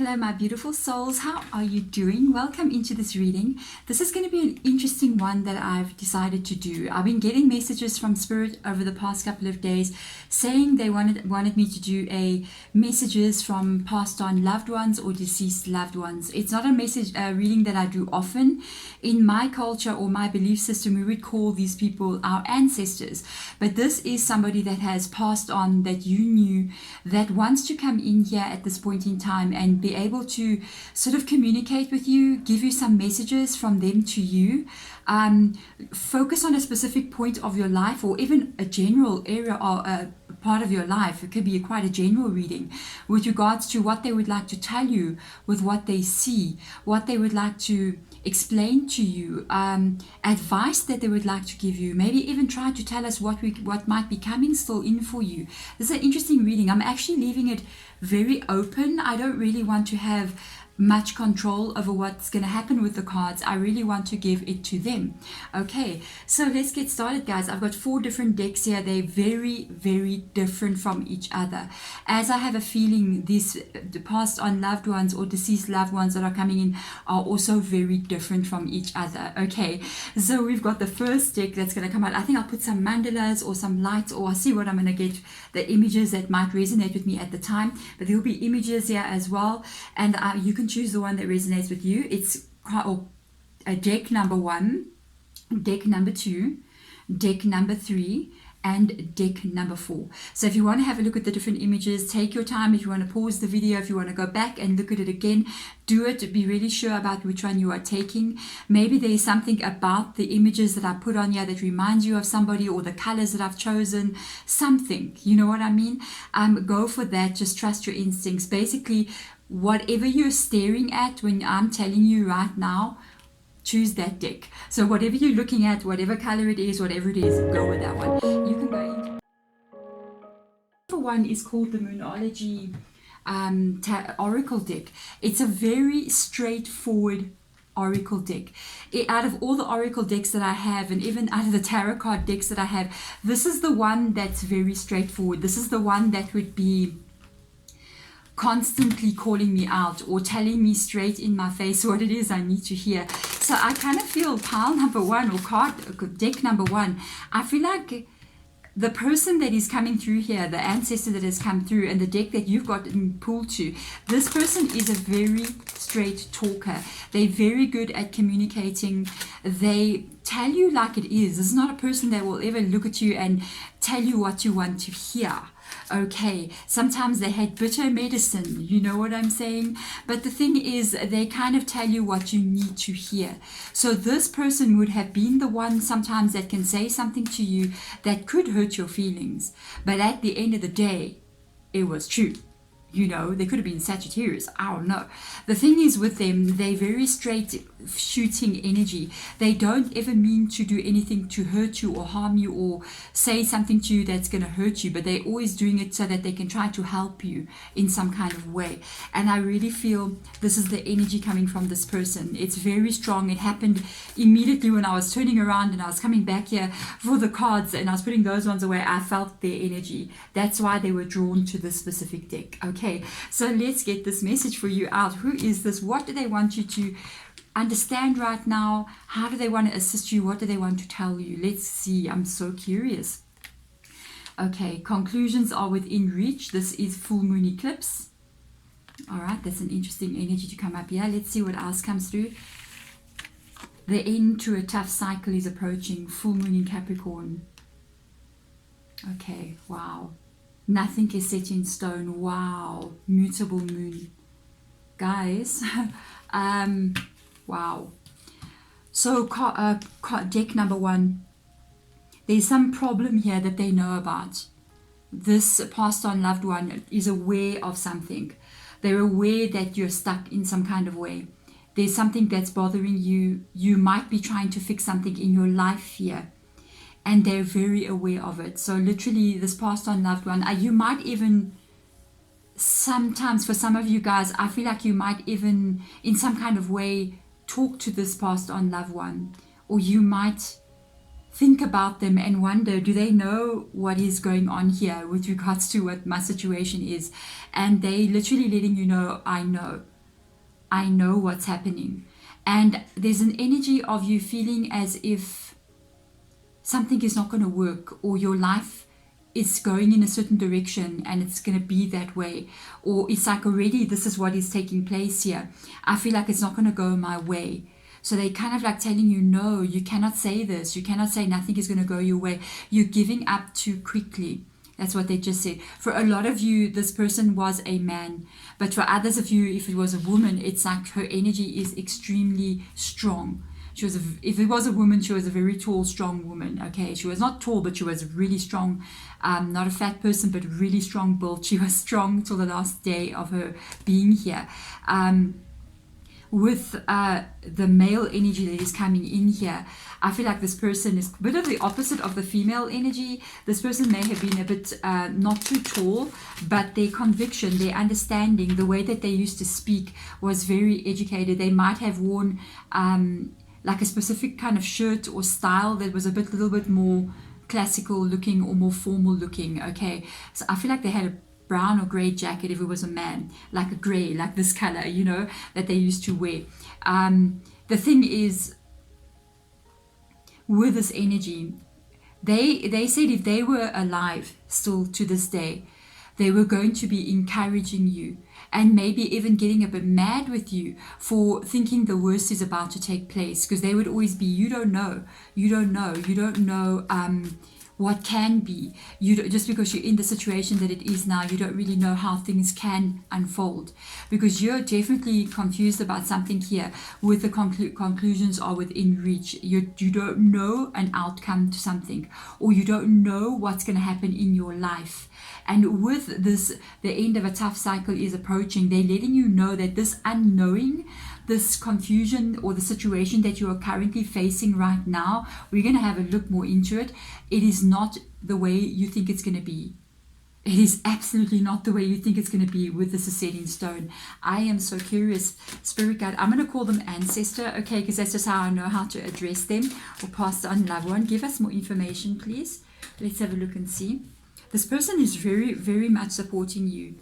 Hello, my beautiful souls. How are you doing? Welcome into this reading. This is going to be an interesting one that I've decided to do. I've been getting messages from Spirit over the past couple of days saying they wanted me to do messages from passed on loved ones or deceased loved ones. It's not a reading that I do often. In my culture or my belief system, we would call these people our ancestors. But this is somebody that has passed on, that you knew, that wants to come in here at this point in time and be able to sort of communicate with you, give you some messages from them to you, focus on a specific point of your life or even a general area or a part of your life. It could be quite a general reading with regards to what they would like to tell you with what they see, what they would like to explain to you, advice that they would like to give you, maybe even try to tell us what might be coming still in for you. This is an interesting reading. I'm actually leaving it very open. I don't really want to have much control over what's going to happen with the cards. I really want to give it to them. Okay, so let's get started, guys. I've got 4 different decks here. They're very, very different from each other. As I have a feeling the passed on loved ones or deceased loved ones that are coming in are also very different from each other. Okay, so we've got the first deck that's going to come out. I think I'll put some mandalas or some lights, or I'll see what I'm going to get, the images that might resonate with me at the time. But there will be images here as well, and you can choose the one that resonates with you. It's deck number 1, deck number 2, deck number 3, and deck number 4. So if you want to have a look at the different images, take your time. If you want to pause the video, if you want to go back and look at it again, do it. Be really sure about which one you are taking. Maybe there is something about the images that I put on here that reminds you of somebody, or the colors that I've chosen, something, you know what I mean? Go for that. Just trust your instincts. Basically, whatever you're staring at when I'm telling you right now, choose that deck. So whatever you're looking at, whatever color it is, whatever it is, go with that one. You can go into. The one is called the Moonology Oracle deck. It's a very straightforward Oracle deck. Out of all the Oracle decks that I have, and even out of the tarot card decks that I have, this is the one that's very straightforward. This is the one that would be constantly calling me out or telling me straight in my face what it is I need to hear. So I kind of feel pile number 1 or deck number 1, I feel like the person that is coming through here, the ancestor that has come through, and the deck that you've got in pulled to, this person is a very straight talker. They're very good at communicating. They tell you like it is. This is not a person that will ever look at you and tell you what you want to hear. Okay, sometimes they had bitter medicine, you know what I'm saying? But the thing is, they kind of tell you what you need to hear. So this person would have been the one sometimes that can say something to you that could hurt your feelings. But at the end of the day, it was true. You know, they could have been Sagittarius. I don't know. The thing is with them, they're very straight shooting energy. They don't ever mean to do anything to hurt you or harm you or say something to you that's going to hurt you, but they're always doing it so that they can try to help you in some kind of way. And I really feel this is the energy coming from this person. It's very strong. It happened immediately when I was turning around and I was coming back here for the cards and I was putting those ones away. I felt their energy. That's why they were drawn to this specific deck. Okay, so let's get this message for you out. Who is this? What do they want you to understand right now? How do they want to assist you? What do they want to tell you? Let's see. I'm so curious. Okay, conclusions are within reach. This is full moon eclipse. All right, that's an interesting energy to come up here. Let's see what else comes through. The end to a tough cycle is approaching. Full moon in Capricorn. Okay, wow. Nothing is set in stone. Wow. Mutable moon. Guys, wow. So deck number 1, there's some problem here that they know about. This passed on loved one is aware of something. They're aware that you're stuck in some kind of way. There's something that's bothering you. You might be trying to fix something in your life here, and they're very aware of it. So literally this passed on loved one, you might even, sometimes for some of you guys, I feel like you might even in some kind of way talk to this passed on loved one, or you might think about them and wonder, do they know what is going on here with regards to what my situation is? And they literally letting you know, I know. I know what's happening. And there's an energy of you feeling as if something is not going to work, or your life is going in a certain direction and it's going to be that way, or it's like already this is what is taking place here. I feel like it's not going to go my way. So they kind of like telling you, no, you cannot say this. You cannot say nothing is going to go your way. You're giving up too quickly. That's what they just said. For a lot of you, this person was a man. But for others of you, if it was a woman, it's like her energy is extremely strong. If it was a woman, she was a very tall, strong woman. Okay, she was not tall, but she was really strong. Not a fat person, but really strong built. She was strong till the last day of her being here. With the male energy that is coming in here, I feel like this person is a bit of the opposite of the female energy. This person may have been a bit not too tall, but their conviction, their understanding, the way that they used to speak was very educated. They might have worn like a specific kind of shirt or style that was a little bit more classical looking or more formal looking. Okay, so I feel like they had a brown or grey jacket if it was a man, like a grey, like this color, you know, that they used to wear. The thing is, with this energy, they said if they were alive still to this day, they were going to be encouraging you and maybe even getting a bit mad with you for thinking the worst is about to take place, because they would always be, you don't know what can be. Just because you're in the situation that it is now, you don't really know how things can unfold, because you're definitely confused about something here. With the conclusions are within reach. You don't know an outcome to something, or you don't know what's going to happen in your life. And with this, the end of a tough cycle is approaching. They're letting you know that this unknowing, this confusion, or the situation that you are currently facing right now, we're going to have a look more into it. It is not the way you think it's going to be. It is absolutely not the way you think it's going to be with this ascending stone. I am so curious. Spirit guide, I'm going to call them ancestor, okay, because that's just how I know how to address them, or pass on loved one. Give us more information, please. Let's have a look and see. This person is very, very much supporting you.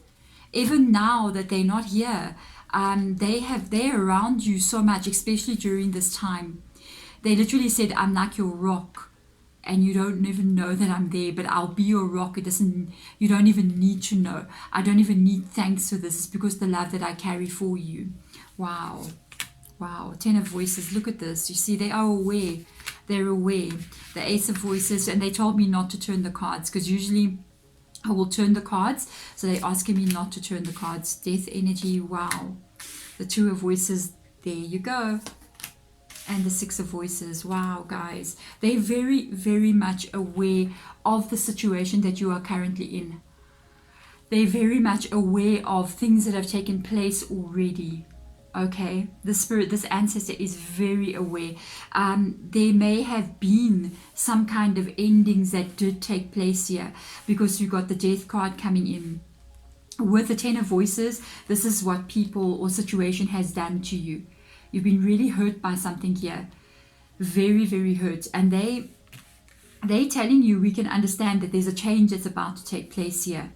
Even now that they're not here, they're around you so much, especially during this time. They literally said, I'm like your rock, and you don't even know that I'm there, but I'll be your rock. You don't even need to know. I don't even need thanks for this. It's because the love that I carry for you. Wow. Ten of Voices. Look at this. You see, they are aware. They're aware. The Ace of Voices, and they told me not to turn the cards, because usually I will turn the cards. So they're asking me not to turn the cards. Death energy. Wow. The Two of Voices. There you go. And the Six of Voices. Wow, guys. They're very, very much aware of the situation that you are currently in. They're very much aware of things that have taken place already. Okay, this ancestor is very aware. There may have been some kind of endings that did take place here, because you got the Death card coming in. With the Ten of Voices, this is what people or situation has done to you. You've been really hurt by something here. Very, very hurt. And they're telling you, we can understand that there's a change that's about to take place here.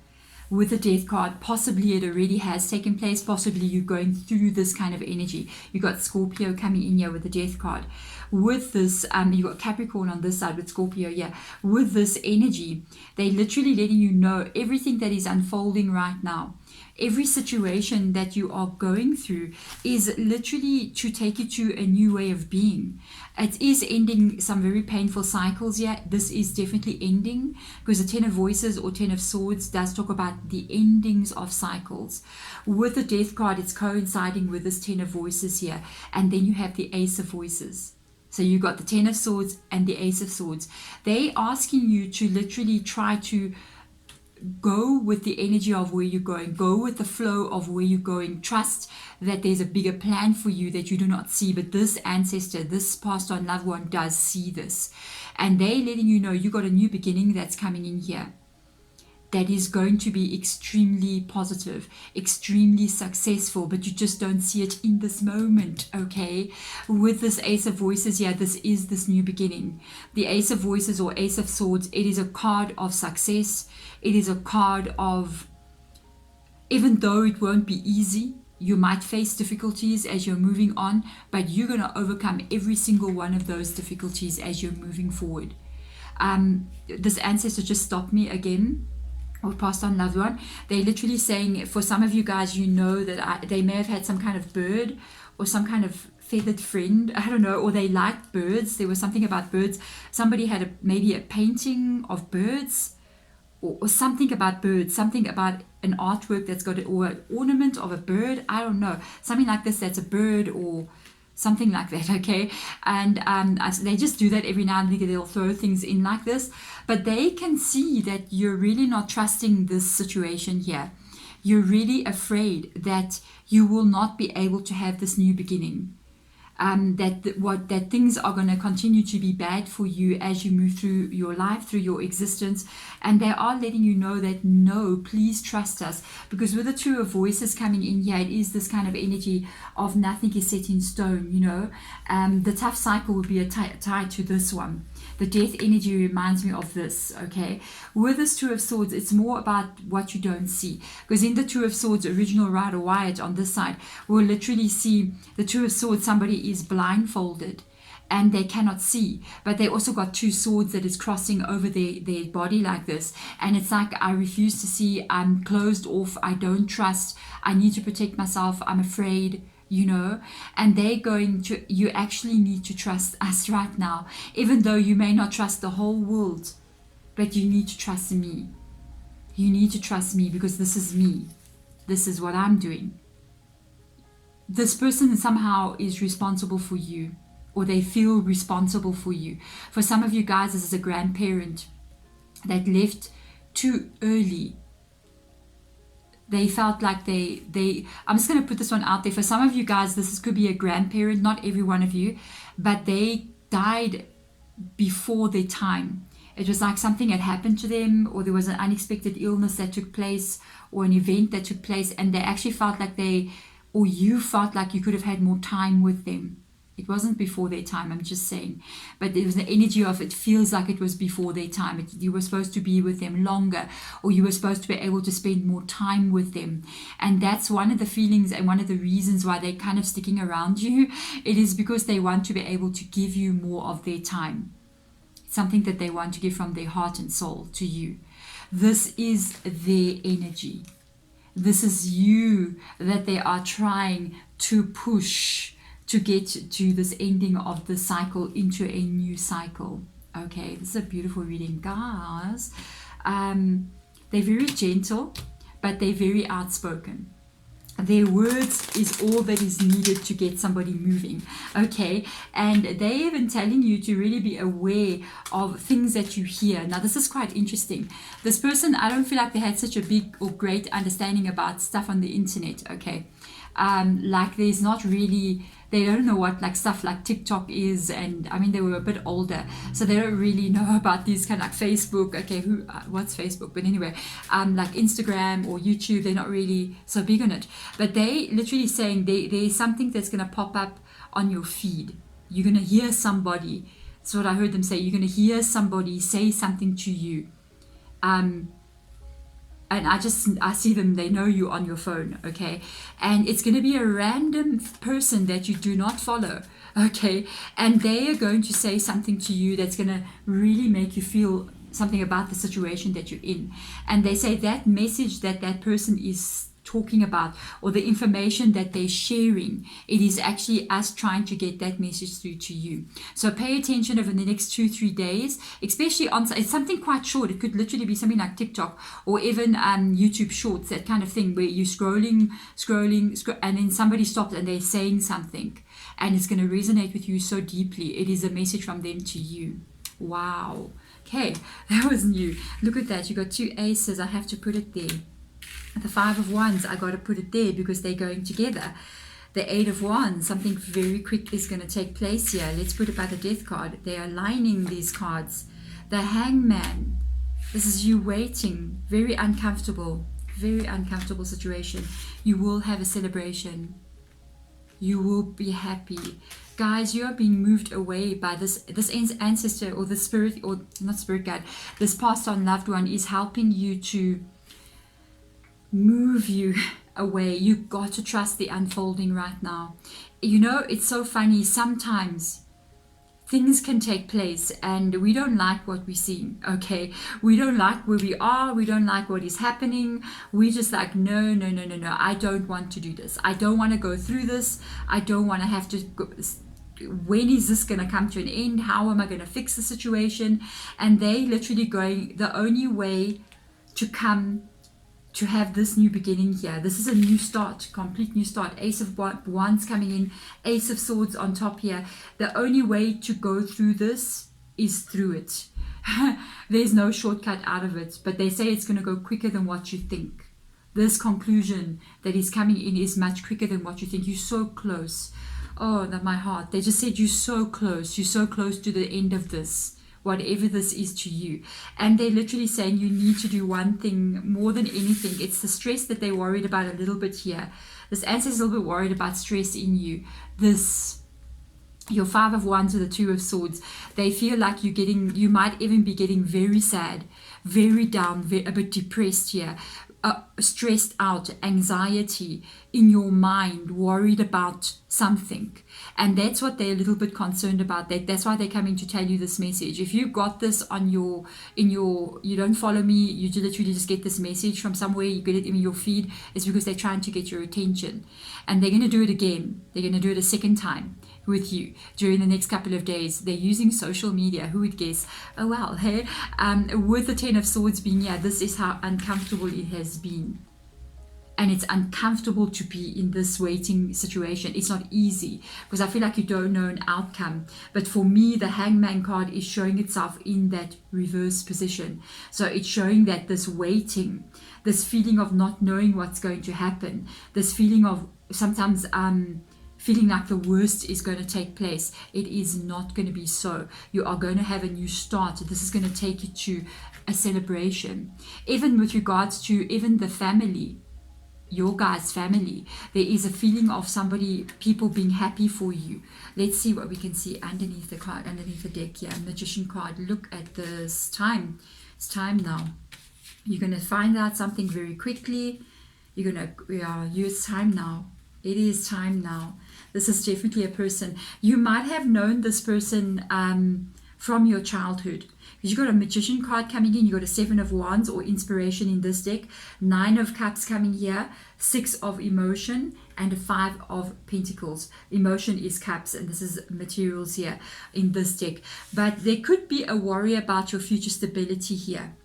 With the Death card, possibly it already has taken place. Possibly you're going through this kind of energy. You got Scorpio coming in here with the Death card. With this, you got Capricorn on this side with Scorpio here. With this energy, they're literally letting you know everything that is unfolding right now. Every situation that you are going through is literally to take you to a new way of being. It is ending some very painful cycles here. This is definitely ending, because the Ten of Voices or Ten of Swords does talk about the endings of cycles. With the Death card, it's coinciding with this Ten of Voices here. And then you have the Ace of Voices. So you got the Ten of Swords and the Ace of Swords. They're asking you to literally try to go with the energy of where you're going. Go with the flow of where you're going. Trust that there's a bigger plan for you that you do not see. But this ancestor, this passed on loved one, does see this. And they're letting you know you got a new beginning that's coming in here. That is going to be extremely positive, extremely successful, but you just don't see it in this moment, okay? With this Ace of Voices, yeah, this is this new beginning. The Ace of Voices or Ace of Swords, it is a card of success. It is a card of, even though it won't be easy, You might face difficulties as you're moving on, but you're going to overcome every single one of those difficulties as you're moving forward. This ancestor just stopped me again, or passed on loved one. They're literally saying, for some of you guys, you know that they may have had some kind of bird or some kind of feathered friend, I don't know, or they liked birds. There was something about birds. Somebody had maybe a painting of birds, or something about birds, something about an artwork that's got or an ornament of a bird. I don't know, something like this that's a bird or something like that, okay? And they just do that every now and then. They'll throw things in like this, but they can see that you're really not trusting this situation here. You're really afraid that you will not be able to have this new beginning. That things are going to continue to be bad for you as you move through your life, through your existence, and they are letting you know that no, please trust us, because with the Two of Voices coming in here, it is this kind of energy of nothing is set in stone, you know. The tough cycle would be tied to this one. The death energy reminds me of this, okay? With this Two of Swords, it's more about what you don't see. Because in the Two of Swords, original Rider Wyatt on this side, we'll literally see the Two of Swords, somebody is blindfolded and they cannot see. But they also got two swords that is crossing over their body like this. And it's like, I refuse to see, I'm closed off, I don't trust, I need to protect myself, I'm afraid, you know, and they're going to, you actually need to trust us right now, even though you may not trust the whole world, but you need to trust me. You need to trust me, because this is me. This is what I'm doing. This person somehow is responsible for you, or they feel responsible for you. For some of you guys, this is a grandparent that left too early. They felt like I'm just going to put this one out there. For some of you guys, could be a grandparent, not every one of you, but they died before their time. It was like something had happened to them, or there was an unexpected illness that took place, or an event that took place, and they actually felt like you felt like you could have had more time with them. It wasn't before their time, I'm just saying. But there was the energy of it feels like it was before their time. You were supposed to be with them longer, or you were supposed to be able to spend more time with them. And that's one of the feelings and one of the reasons why they're kind of sticking around you. It is because they want to be able to give you more of their time. Something that they want to give from their heart and soul to you. This is their energy. This is you that they are trying to push to get to this ending of the cycle into a new cycle. Okay, this is a beautiful reading, guys. They're very gentle, but they're very outspoken. Their words is all that is needed to get somebody moving, okay? And they're even telling you to really be aware of things that you hear. Now, this is quite interesting. This person, I don't feel like they had such a big or great understanding about stuff on the internet, okay? Like there's not really, they don't know what like stuff like TikTok is, and I mean they were a bit older, so they don't really know about these kind of like Facebook. Okay, what's Facebook? But anyway, like Instagram or YouTube, they're not really so big on it. But they literally saying there's something that's gonna pop up on your feed. You're gonna hear somebody. That's what I heard them say. You're gonna hear somebody say something to you. And I see them, they know you on your phone, okay? And it's going to be a random person that you do not follow, okay? And they are going to say something to you that's going to really make you feel something about the situation that you're in. And they say that message that person is talking about, or the information that they're sharing, it is actually us trying to get that message through to you. So pay attention over the next 2-3 days, especially on, it's something quite short. It could literally be something like TikTok or even YouTube shorts, that kind of thing, where you're scrolling, and then somebody stops and they're saying something, and it's going to resonate with you so deeply. It is a message from them to you. Wow. Okay, that was new. Look at that. You got 2 aces. I have to put it there. The 5 of Wands, I got to put it there because they're going together. The 8 of Wands, something very quick is going to take place here. Let's put it by the Death card. They are aligning these cards. The Hangman, this is you waiting. Very uncomfortable situation. You will have a celebration. You will be happy. Guys, you are being moved away by this ancestor, or the spirit, or not spirit guide. This passed on loved one is helping you to move you away. You've got to trust the unfolding right now. You know, it's so funny. Sometimes things can take place and we don't like what we're seeing, okay? We don't like where we are. We don't like what is happening. We just like, no, no, no, no, no. I don't want to do this. I don't want to go through this. I don't want to have to go. When is this going to come to an end? How am I going to fix the situation? And they literally going, the only way to come to have this new beginning here. This is a new start, complete new start. Ace of Wands coming in, Ace of Swords on top here. The only way to go through this is through it. There's no shortcut out of it, but they say it's going to go quicker than what you think. This conclusion that is coming in is much quicker than what you think. You're so close. Oh, that my heart. They just said you're so close. You're so close to the end of this, whatever this is to you. And they're literally saying you need to do one thing more than anything. It's the stress that they're worried about a little bit here. This ancestor is a little bit worried about stress in you. This, your Five of Wands or the Two of Swords, they feel like you might even be getting very sad, very down, a bit depressed here. Stressed out, anxiety in your mind, worried about something, and that's what they're a little bit concerned about. That's why they're coming to tell you this message. If you got this on you don't follow me, you literally just get this message from somewhere, you get it in your feed, it's because they're trying to get your attention, and they're going to do it again. They're going to do it a second time with you during the next couple of days. They're using social media. Who would guess? Oh well, hey, with the Ten of Swords being here, this is how uncomfortable it has been. And it's uncomfortable to be in this waiting situation. It's not easy because I feel like you don't know an outcome. But for me, the Hangman card is showing itself in that reverse position. So it's showing that this waiting, this feeling of not knowing what's going to happen, this feeling of sometimes feeling like the worst is going to take place. It is not going to be so. You are going to have a new start. This is going to take you to a celebration. Even with regards to even the family, your guys' family, there is a feeling of people being happy for you. Let's see what we can see underneath the card, underneath the deck here. Magician card. Look at this time. It's time now. You're going to find out something very quickly. You're going to use time now. It is time now. This is definitely a person. You might have known this person from your childhood. Because you've got a Magician card coming in. You've got a Seven of Wands or inspiration in this deck. Nine of Cups coming here. Six of emotion. And a Five of Pentacles. Emotion is cups. And this is materials here in this deck. But there could be a worry about your future stability here.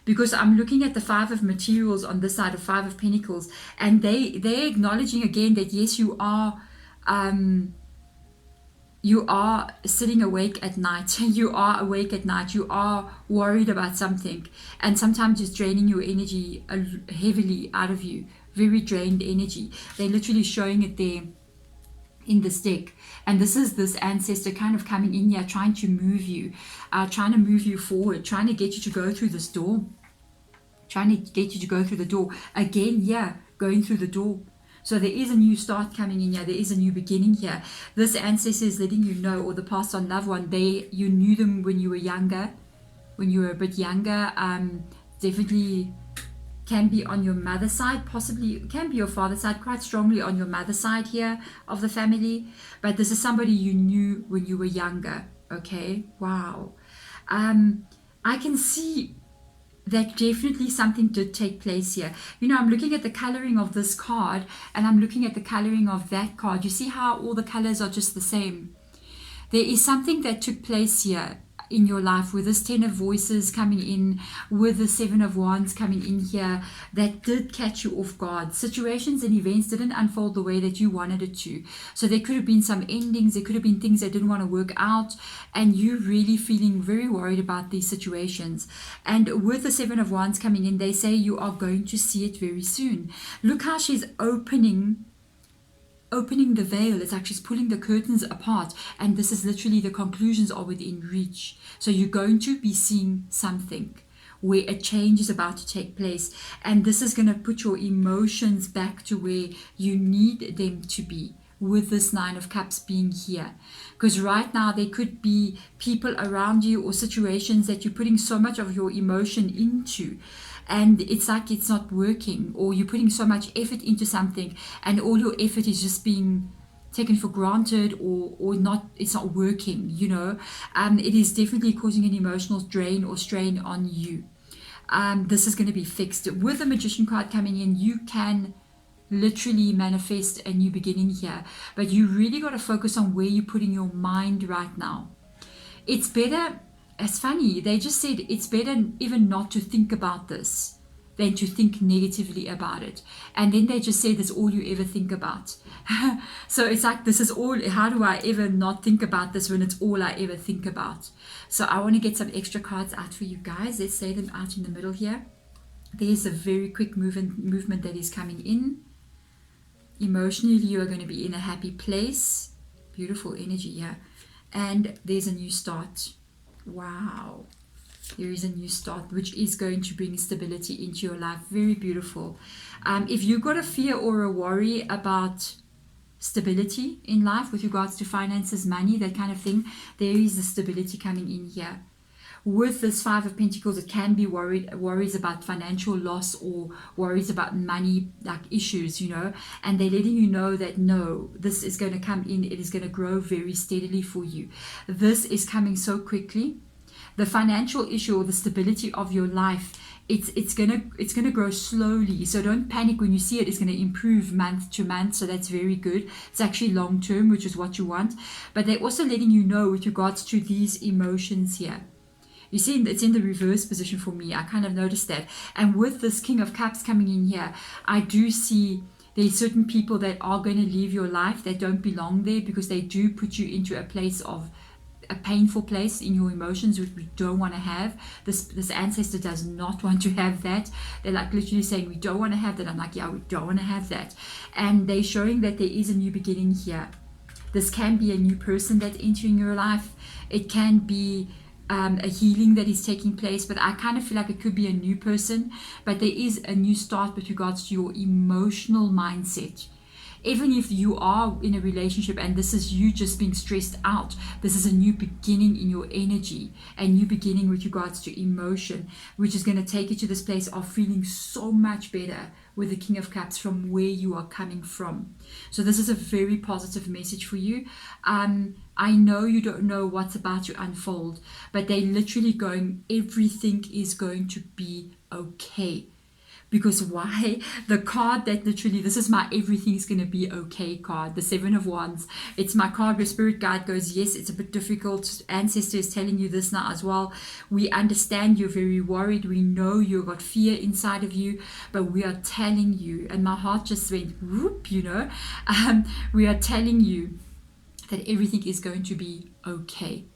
Because I'm looking at the Five of Materials on this side of Five of Pentacles, and they're acknowledging again that yes, you are sitting awake at night. You are awake at night. You are worried about something, and sometimes it's draining your energy heavily out of you. Very drained energy. They're literally showing it there in this deck. And this is this ancestor kind of coming in here, trying to move you forward, trying to get you to go through this door. Trying to get you to go through the door. Again, yeah, going through the door. So there is a new start coming in here. There is a new beginning here. This ancestor is letting you know, or the past on loved one, you knew them when you were younger, when you were a bit younger. Definitely can be on your mother's side, possibly can be your father's side, quite strongly on your mother's side here of the family. But this is somebody you knew when you were younger. Okay, wow. I can see that definitely something did take place here. You know, I'm looking at the coloring of this card and I'm looking at the coloring of that card. You see how all the colors are just the same? There is something that took place here in your life with this Ten of Voices coming in, with the Seven of Wands coming in here, that did catch you off guard. Situations and events didn't unfold the way that you wanted it to. So there could have been some endings, there could have been things that didn't want to work out, and you really feeling very worried about these situations. And with the Seven of Wands coming in, they say you are going to see it very soon. Look how she's opening the veil. It's like she's pulling the curtains apart, and this is literally the conclusions are within reach. So you're going to be seeing something where a change is about to take place, and this is going to put your emotions back to where you need them to be, with this Nine of Cups being here. Because right now there could be people around you or situations that you're putting so much of your emotion into, and it's like it's not working, or you're putting so much effort into something and all your effort is just being taken for granted, or not, it's not working, you know. It is definitely causing an emotional drain or strain on you. This is going to be fixed. With the Magician card coming in, you can literally manifest a new beginning here, but you really got to focus on where you're putting your mind right now. It's better, it's funny, they just said it's better even not to think about this than to think negatively about it. And then they just say that's all you ever think about. So it's like, this is all, how do I ever not think about this when it's all I ever think about? So I want to get some extra cards out for you guys. Let's say them out in the middle here. There's a very quick movement that is coming in. Emotionally, you are going to be in a happy place. Beautiful energy here. And there's a new start. Wow. There is a new start, which is going to bring stability into your life. Very beautiful. If you've got a fear or a worry about stability in life with regards to finances, money, that kind of thing, there is the stability coming in here. With this Five of Pentacles, it can be worries about financial loss or worries about money, like issues, you know, and they're letting you know that no, this is going to come in, it is going to grow very steadily for you. This is coming so quickly. The financial issue or the stability of your life, it's gonna grow slowly. So don't panic when you see it. It's gonna improve month to month. So that's very good. It's actually long term, which is what you want. But they're also letting you know with regards to these emotions here. You see, it's in the reverse position for me. I kind of noticed that. And with this King of Cups coming in here, I do see there's certain people that are going to leave your life that don't belong there, because they do put you into a place of a painful place in your emotions, which we don't want to have. This ancestor does not want to have that. They're like literally saying, we don't want to have that. I'm like, yeah, we don't want to have that. And they're showing that there is a new beginning here. This can be a new person that's entering your life. It can be a healing that is taking place, but I kind of feel like it could be a new person, but there is a new start with regards to your emotional mindset. Even if you are in a relationship and this is you just being stressed out, this is a new beginning in your energy, a new beginning with regards to emotion, which is going to take you to this place of feeling so much better with the King of Cups from where you are coming from. So this is a very positive message for you. I know you don't know what's about to unfold, but they're literally going, everything is going to be okay. Because why? The card that literally, this is my everything's going to be okay card, the Seven of Wands. It's my card where Spirit Guide goes, yes, it's a bit difficult. Ancestor is telling you this now as well. We understand you're very worried. We know you've got fear inside of you, but we are telling you, and my heart just went whoop, you know, we are telling you that everything is going to be okay.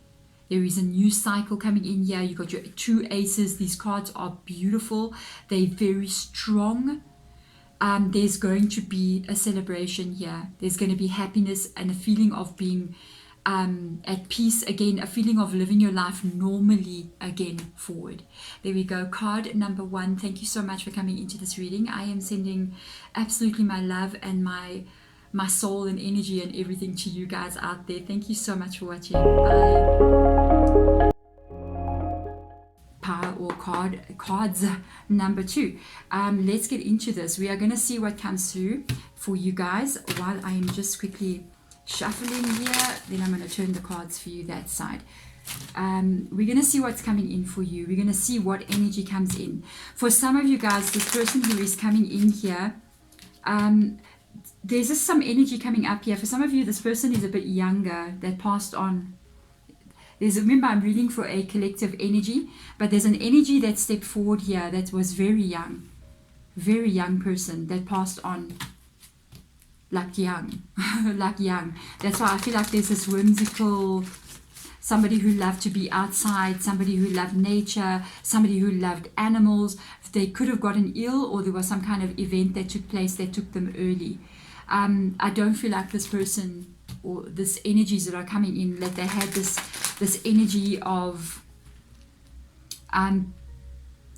There is a new cycle coming in here. You got your two aces. These cards are beautiful. They're very strong. There's going to be a celebration here. There's going to be happiness and a feeling of being at peace again, a feeling of living your life normally again forward. There we go. Card number 1. Thank you so much for coming into this reading. I am sending absolutely my love and my soul and energy and everything to you guys out there. Thank you so much for watching. Bye. Power or cards number 2. Let's get into this. We are going to see what comes through for you guys while I am just quickly shuffling here. Then I'm going to turn the cards for you that side. We're going to see what's coming in for you. We're going to see what energy comes in. For some of you guys, this person who is coming in here, there's just some energy coming up here. For some of you, this person is a bit younger that passed on. Remember, I'm reading for a collective energy, but there's an energy that stepped forward here that was very young person that passed on like young, like young. That's why I feel like there's this whimsical, somebody who loved to be outside, somebody who loved nature, somebody who loved animals. They could have gotten ill, or there was some kind of event that took place that took them early. I don't feel like this person or this energies that are coming in, that they had this energy of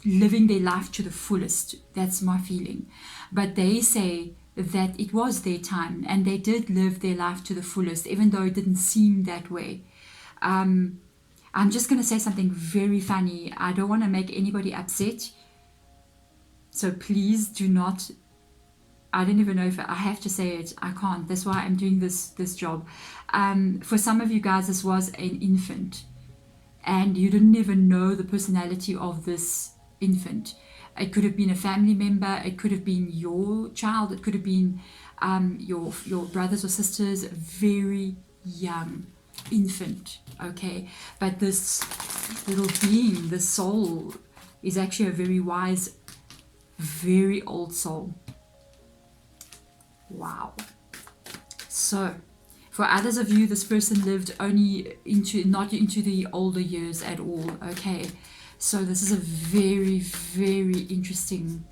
living their life to the fullest. That's my feeling. But they say that it was their time and they did live their life to the fullest, even though it didn't seem that way. I'm just going to say something very funny. I don't want to make anybody upset, So please do not, I don't even know if I have to say it. I can't. That's why I'm doing this job. For some of you guys, this was an infant, and you didn't even know the personality of this infant. It could have been a family member. It could have been your child. It could have been your brothers or sisters. Very young infant. Okay, but this little being, the soul, is actually a very wise, very old soul. Wow. So for others of you, this person lived only not into the older years at all. Okay, so this is a very, very interesting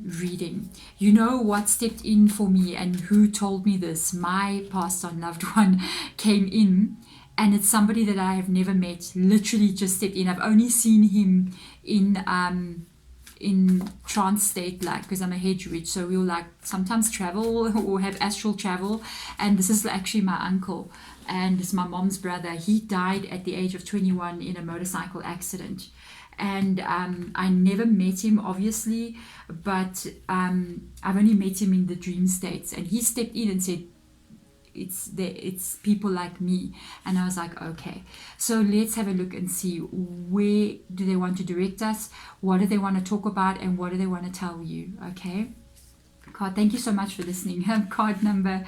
reading. You know what stepped in for me and who told me this? My passed on loved one came in, and it's somebody that I have never met. Literally just stepped in. I've only seen him in trance state, like, because I'm a hedge witch, so we'll like sometimes travel or have astral travel. And this is actually my uncle, and it's my mom's brother. He died at the age of 21 in a motorcycle accident, and I never met him, obviously, but I've only met him in the dream states, and he stepped in and said, it's people like me. And I was like, okay, so let's have a look and see, where do they want to direct us, what do they want to talk about, and what do they want to tell you. Okay, card, thank you so much for listening. Card number,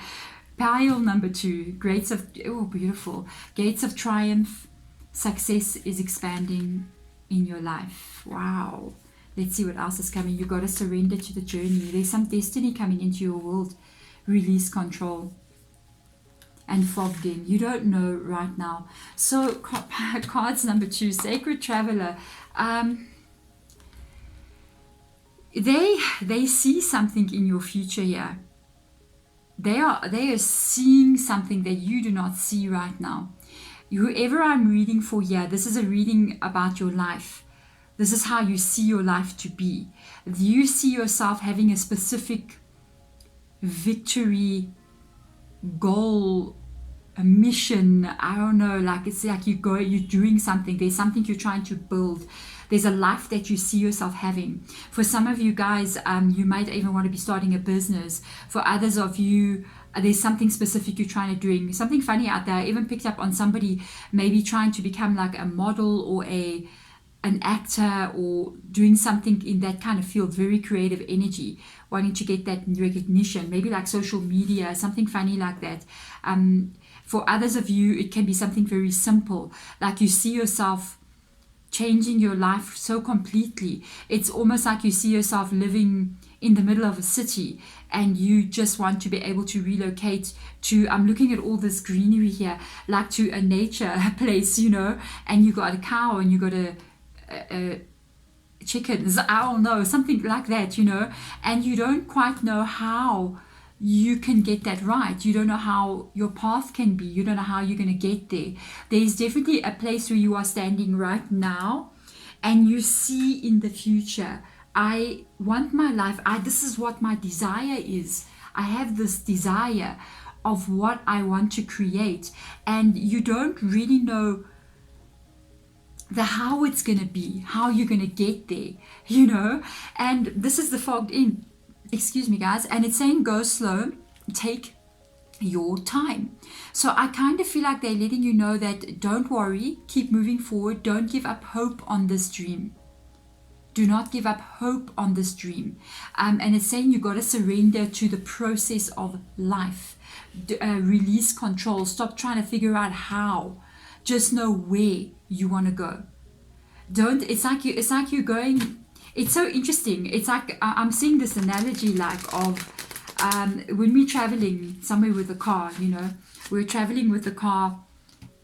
pile number 2, gates of, oh beautiful, gates of triumph. Success is expanding in your life. Wow. Let's see what else is coming. You got to surrender to the journey. There's some destiny coming into your world. Release control and fogged in. You don't know right now. So cards number 2, Sacred Traveler. They see something in your future here. They are seeing something that you do not see right now. Whoever I'm reading for here, this is a reading about your life. This is how you see your life to be. You see yourself having a specific victory, goal, a mission. I don't know, like it's like you're doing something. There's something you're trying to build. There's a life that you see yourself having. For some of you guys, you might even want to be starting a business. For others of you, there's something specific you're trying to doing. Something funny out there. I even picked up on somebody maybe trying to become like a model or an actor, or doing something in that kind of field, very creative energy, wanting to get that recognition, maybe like social media, something funny like that. For others of you, it can be something very simple, like you see yourself changing your life so completely. It's almost like you see yourself living in the middle of a city and you just want to be able to relocate to, I'm looking at all this greenery here, like to a nature place, you know, and you got a cow and you got a chickens, I don't know, something like that, you know, and you don't quite know how you can get that right. You don't know how your path can be. You don't know how you're going to get there. There's definitely a place where you are standing right now and you see in the future, I want my life, this is what my desire is. I have this desire of what I want to create, and you don't really know the how it's going to be, how you're going to get there, you know. And this is the fogged in, excuse me guys, and it's saying go slow, take your time. So I kind of feel like they're letting you know that don't worry, keep moving forward, don't give up hope on this dream. Do not give up hope on this dream. And it's saying you got to surrender to the process of life. Release control. Stop trying to figure out how. Just know where you want to go. It's like you're going. It's so interesting. It's like I'm seeing this analogy like of when we're traveling somewhere with a car. You know, we're traveling with the car.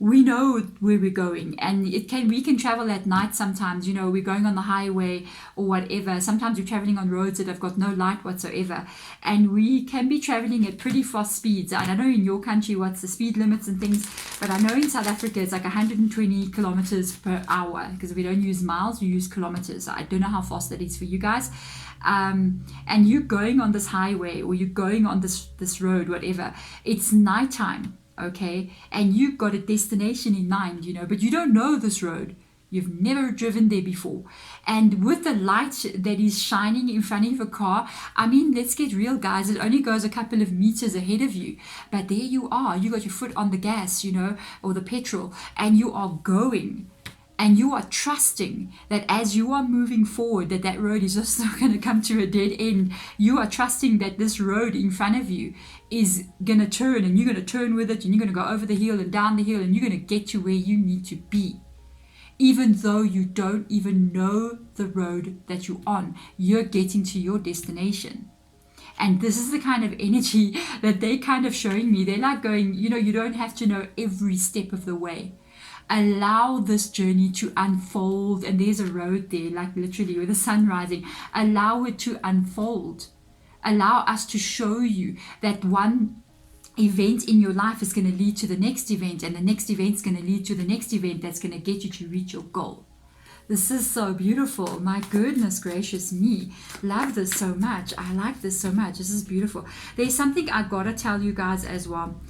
We know where we're going, and we can travel at night sometimes. You know, we're going on the highway or whatever. Sometimes we're traveling on roads that have got no light whatsoever, and we can be traveling at pretty fast speeds. I don't know in your country what's the speed limits and things, but I know in South Africa it's like 120 kilometers per hour, because we don't use miles, we use kilometers. I don't know how fast that is for you guys. And you're going on this highway or you're going on this road, whatever. It's nighttime. Okay, and you've got a destination in mind, you know, but you don't know this road. You've never driven there before. And with the light that is shining in front of a car, I mean, let's get real, guys. It only goes a couple of meters ahead of you. But there you are. You got your foot on the gas, or the petrol, and you are going. And you are trusting that as you are moving forward, that road is just not going to come to a dead end. You are trusting that this road in front of you is going to turn, and you're going to turn with it, and you're going to go over the hill and down the hill, and you're going to get to where you need to be. Even though you don't even know the road that you're on, you're getting to your destination. And this is the kind of energy that they're kind of showing me. They're like going, you don't have to know every step of the way. Allow this journey to unfold. And there's a road there, like literally with the sun rising. Allow it to unfold. Allow us to show you that one event in your life is going to lead to the next event, and the next event is going to lead to the next event that's going to get you to reach your goal. This is so beautiful. My goodness gracious me. Love this so much. I like this so much. This is beautiful. There's something I gotta tell you guys as well,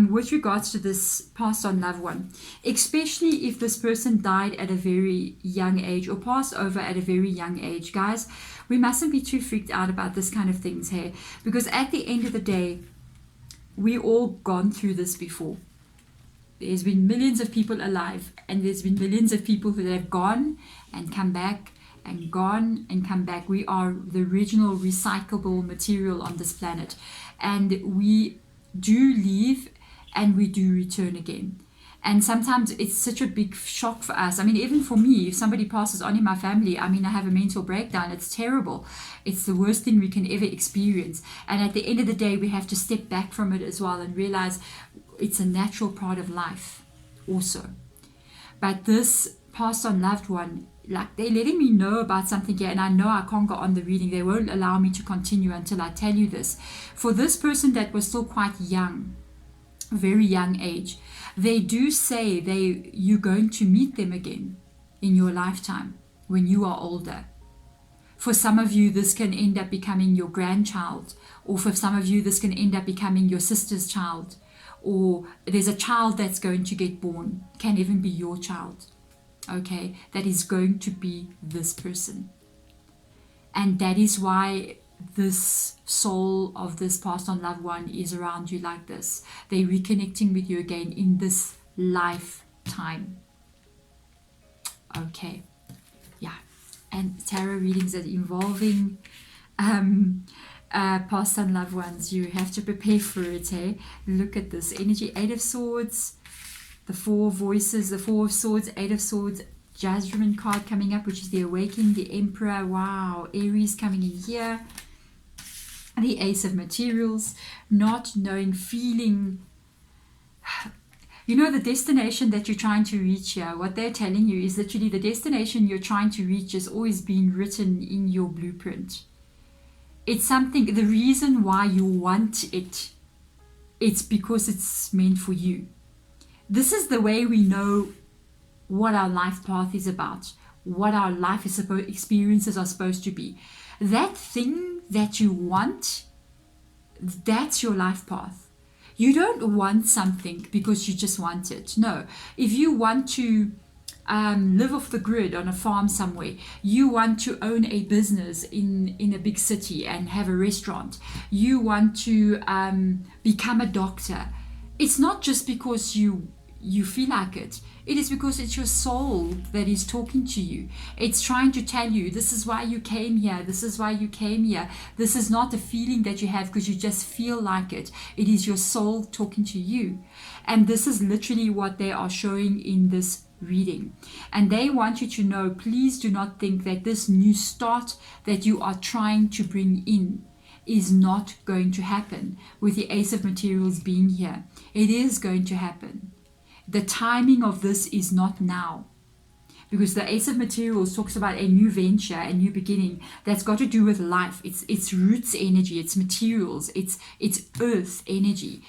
with regards to this passed on loved one, especially if this person died at a very young age or passed over at a very young age. Guys, we mustn't be too freaked out about this kind of things here, because at the end of the day, we all gone through this before. There's been millions of people alive, and there's been millions of people who have gone and come back and gone and come back. We are the original recyclable material on this planet, and we do leave and we do return again. And sometimes it's such a big shock for us. I mean, even for me, if somebody passes on in my family, I mean, I have a mental breakdown. It's terrible. It's the worst thing we can ever experience. And at the end of the day, we have to step back from it as well and realize it's a natural part of life also. But this passed on loved one, like, they're letting me know about something here, and I know I can't go on the reading. They won't allow me to continue until I tell you this. For this person that was still quite young, very young age, they do say you're going to meet them again in your lifetime when you are older. For some of you, this can end up becoming your grandchild, or for some of you, this can end up becoming your sister's child, or there's a child that's going to get born, can even be your child, okay, that is going to be this person. And that is why this soul of this passed on loved one is around you like this. They're reconnecting with you again in this lifetime. Okay, yeah. And tarot readings are involving passed on loved ones. You have to prepare for it, eh? Look at this energy. 8 of Swords, the 4 voices, the 4 of Swords, 8 of Swords, Judgement card coming up, which is the Awakening, the Emperor. Wow, Aries coming in here. The Ace of Materials, not knowing, feeling, the destination that you're trying to reach here. What they're telling you is literally the destination you're trying to reach has always been written in your blueprint. It's something, the reason why you want it, it's because it's meant for you. This is the way we know what our life path is about, what our life experiences are supposed to be. That thing that you want, that's your life path. You don't want something because you just want it. No. If you want to live off the grid on a farm somewhere, you want to own a business in a big city and have a restaurant, you want to become a doctor, it's not just because you feel like it. It is because it's your soul that is talking to you. It's trying to tell you, this is why you came here. This is why you came here. This is not a feeling that you have because you just feel like it. It is your soul talking to you. And this is literally what they are showing in this reading. And they want you to know, please do not think that this new start that you are trying to bring in is not going to happen. With the Ace of Materials being here, it is going to happen. The timing of this is not now, because the Ace of Materials talks about a new venture, a new beginning that's got to do with life. It's roots energy, it's materials, it's earth energy,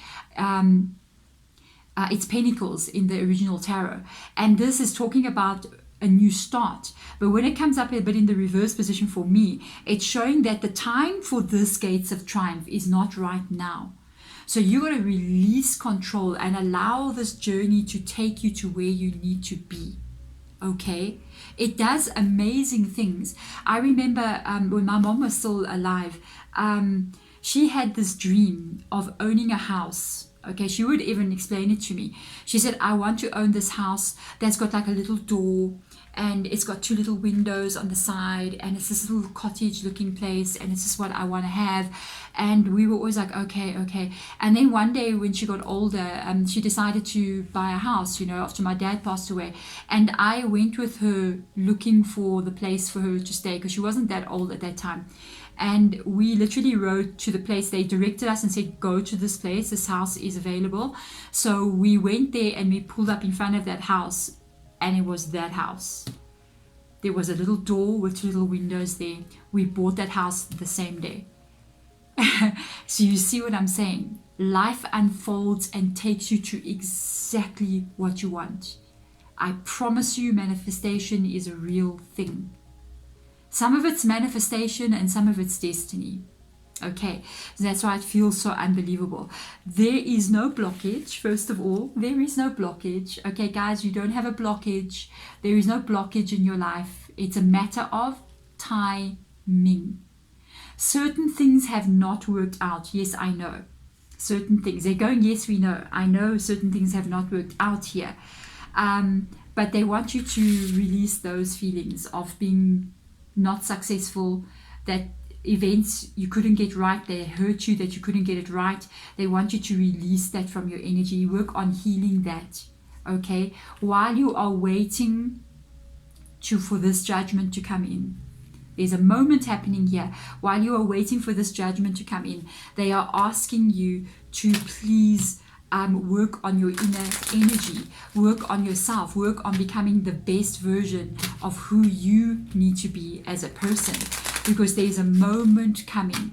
it's pentacles in the original tarot, and this is talking about a new start. But when it comes up a bit in the reverse position for me, it's showing that the time for this Gates of Triumph is not right now. So you got to release control and allow this journey to take you to where you need to be. Okay, it does amazing things. I remember when my mom was still alive, she had this dream of owning a house. Okay, she would even explain it to me. She said, I want to own this house that's got like a little door, and it's got two little windows on the side, and it's this little cottage looking place, and it's just what I want to have. And we were always like, okay, okay. And then one day when she got older, she decided to buy a house, after my dad passed away. And I went with her looking for the place for her to stay, because she wasn't that old at that time. And we literally rode to the place. They directed us and said, go to this place, this house is available. So we went there and we pulled up in front of that house, and it was that house. There was a little door with two little windows there. We bought that house the same day. So you see what I'm saying? Life unfolds and takes you to exactly what you want. I promise you, manifestation is a real thing. Some of it's manifestation and some of it's destiny. Okay, so that's why it feels so unbelievable. There is no blockage. First of all, there is no blockage. Okay, guys, you don't have a blockage. There is no blockage in your life. It's a matter of timing. Certain things have not worked out. Yes, I know. Certain things. They're going, yes, we know. I know certain things have not worked out here. But they want you to release those feelings of being not successful, that events you couldn't get right, they hurt you, that you couldn't get it right. They want you to release that from your energy. Work on healing that. Okay, while you are waiting for this judgment to come in. There's a moment happening here. While you are waiting for this judgment to come in, they are asking you to please work on your inner energy, work on yourself, work on becoming the best version of who you need to be as a person, because there's a moment coming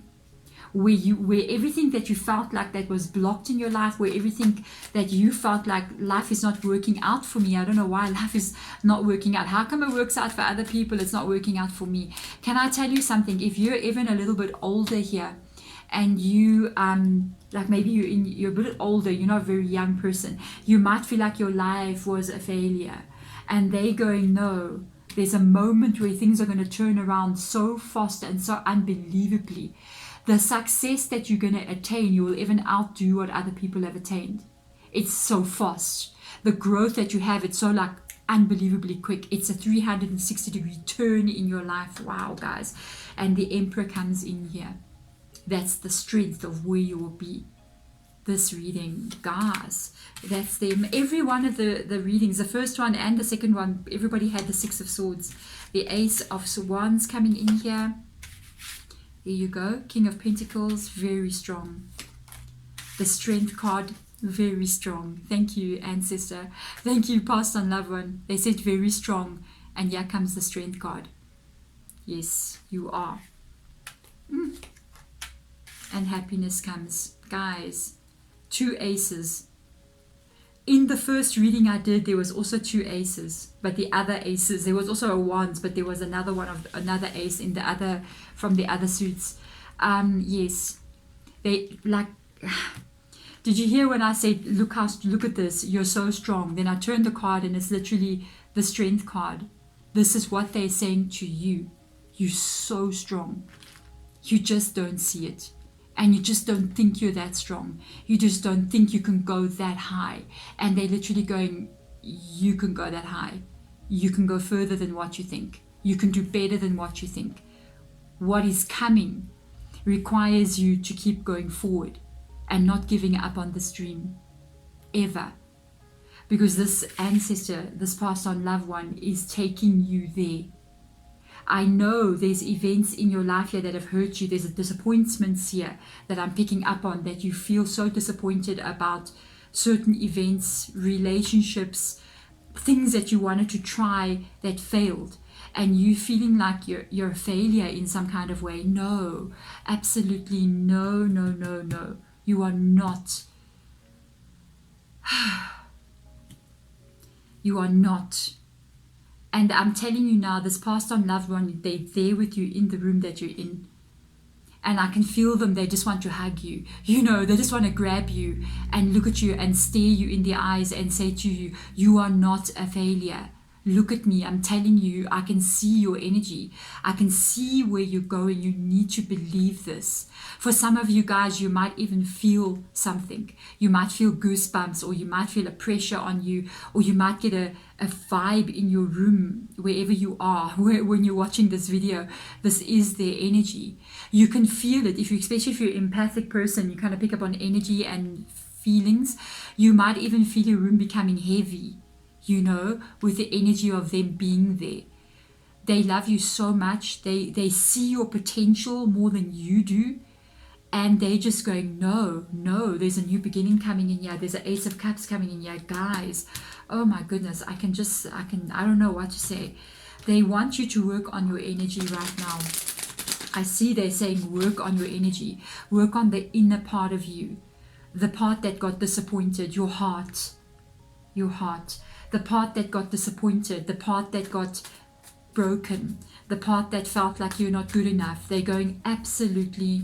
where everything that you felt like that was blocked in your life, where everything that you felt like life is not working out for me. I don't know why life is not working out. How come it works out for other people? It's not working out for me. Can I tell you something? If you're even a little bit older here, and you like maybe you're a bit older, you're not a very young person, you might feel like your life was a failure, and they going, no, there's a moment where things are going to turn around so fast and so unbelievably. The success that you're going to attain, you will even outdo what other people have attained. It's so fast. The growth that you have, it's so like unbelievably quick. It's a 360-degree turn in your life. Wow, guys. And the Emperor comes in here. That's the strength of where you will be. This reading, guys, that's them. Every one of the readings, the first one and the second one, everybody had the Six of Swords. The Ace of Wands coming in here. There you go. King of Pentacles, very strong. The Strength card, very strong. Thank you, Ancestor. Thank you, Past on Loved One. They said very strong. And here comes the Strength card. Yes, you are. And happiness comes. Guys, 2 aces. In the first reading I did, there was also 2 aces, but the other aces, there was also a wands, but there was another one of another ace in the other, from the other suits. Yes, they like. Did you hear when I said, look at this, you're so strong? Then I turned the card and it's literally the Strength card. This is what they're saying to you. You're so strong. You just don't see it. And you just don't think you're that strong. You just don't think you can go that high. And they're literally going, you can go that high. You can go further than what you think. You can do better than what you think. What is coming requires you to keep going forward and not giving up on this dream. Ever. Because this ancestor, this passed on loved one, is taking you there. I know there's events in your life here that have hurt you. There's disappointments here that I'm picking up on, that you feel so disappointed about certain events, relationships, things that you wanted to try that failed, and you feeling like you're a failure in some kind of way. No, absolutely no, no, no, no. You are not. You are not. And I'm telling you now, this passed on loved one, they're there with you in the room that you're in. And I can feel them. They just want to hug you. You know, they just want to grab you and look at you and stare you in the eyes and say to you, you are not a failure. Look at me. I'm telling you, I can see your energy. I can see where you're going. You need to believe this. For some of you guys, you might even feel something. You might feel goosebumps, or you might feel a pressure on you, or you might get a vibe in your room, wherever you are, when you're watching this video. This is their energy. You can feel it. Especially if you're an empathic person, you kind of pick up on energy and feelings. You might even feel your room becoming heavy, with the energy of them being there. They love you so much. They see your potential more than you do. And they're just going, no, there's a new beginning coming in here. There's an Ace of Cups coming in here. Guys, oh my goodness, I don't know what to say. They want you to work on your energy right now. I see they're saying work on your energy. Work on the inner part of you. The part that got disappointed, your heart. The part that got disappointed, the part that got broken, the part that felt like you're not good enough. They're going, absolutely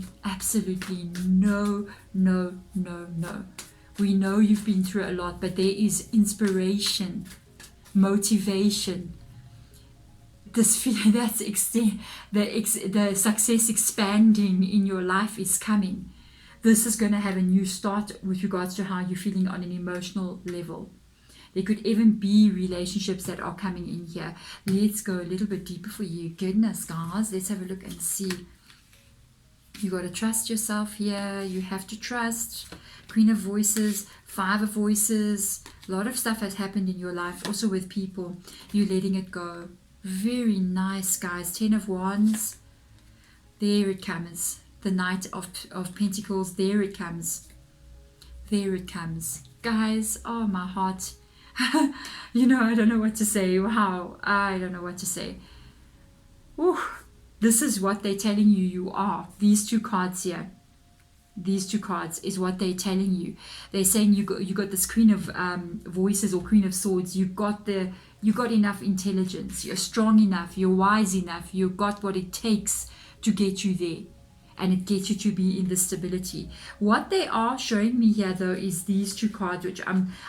no. We know you've been through a lot, but there is inspiration, motivation. This feeling, the success expanding in your life is coming. This is going to have a new start with regards to how you're feeling on an emotional level. There could even be relationships that are coming in here. Let's go a little bit deeper for you. Goodness, guys. Let's have a look and see. You got to trust yourself here. You have to trust. Queen of Voices, Five of Voices. A lot of stuff has happened in your life. Also with people. You're letting it go. Very nice, guys. 10 of Wands. There it comes. The Knight of Pentacles. There it comes. Guys, oh, my heart. I don't know what to say. Wow, I don't know what to say. Ooh, this is what they're telling you are. These two cards here. These two cards is what they're telling you. They're saying you got this Queen of Voices or Queen of Swords. You got enough intelligence. You're strong enough. You're wise enough. You got what it takes to get you there. And it gets you to be in this stability. What they are showing me here, though, is these two cards, which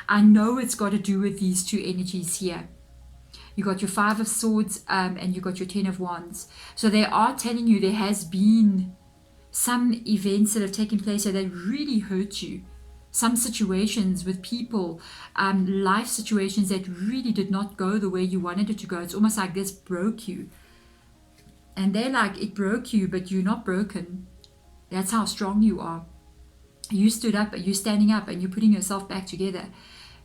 I know it's got to do with these two energies here. You got your Five of Swords and you got your 10 of Wands. So they are telling you there has been some events that have taken place here that really hurt you. Some situations with people, life situations that really did not go the way you wanted it to go. It's almost like this broke you. And they're like, it broke you, but you're not broken. That's how strong you are. You stood up, you're standing up, and you're putting yourself back together.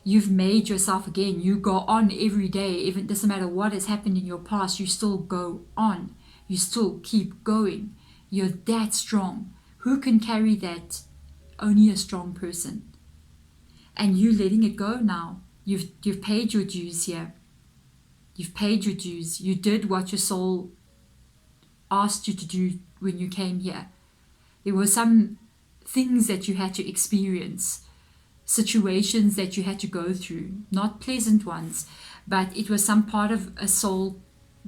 You've made yourself again. You go on every day. Even doesn't matter what has happened in your past, you still go on. You still keep going. You're that strong. Who can carry that? Only a strong person. And you letting it go now. You've paid your dues here. You've paid your dues. You did what your soul asked you to do when you came here. There were some things that you had to experience, situations that you had to go through, not pleasant ones, but it was some part of a soul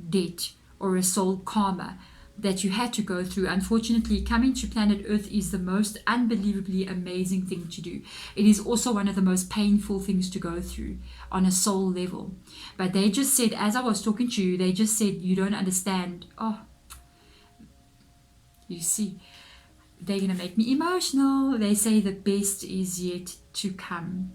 debt or a soul karma that you had to go through. Unfortunately, coming to planet Earth is the most unbelievably amazing thing to do. It is also one of the most painful things to go through on a soul level. But they just said, as I was talking to you, they just said, you don't understand. Oh, you see, they're going to make me emotional. They say the best is yet to come.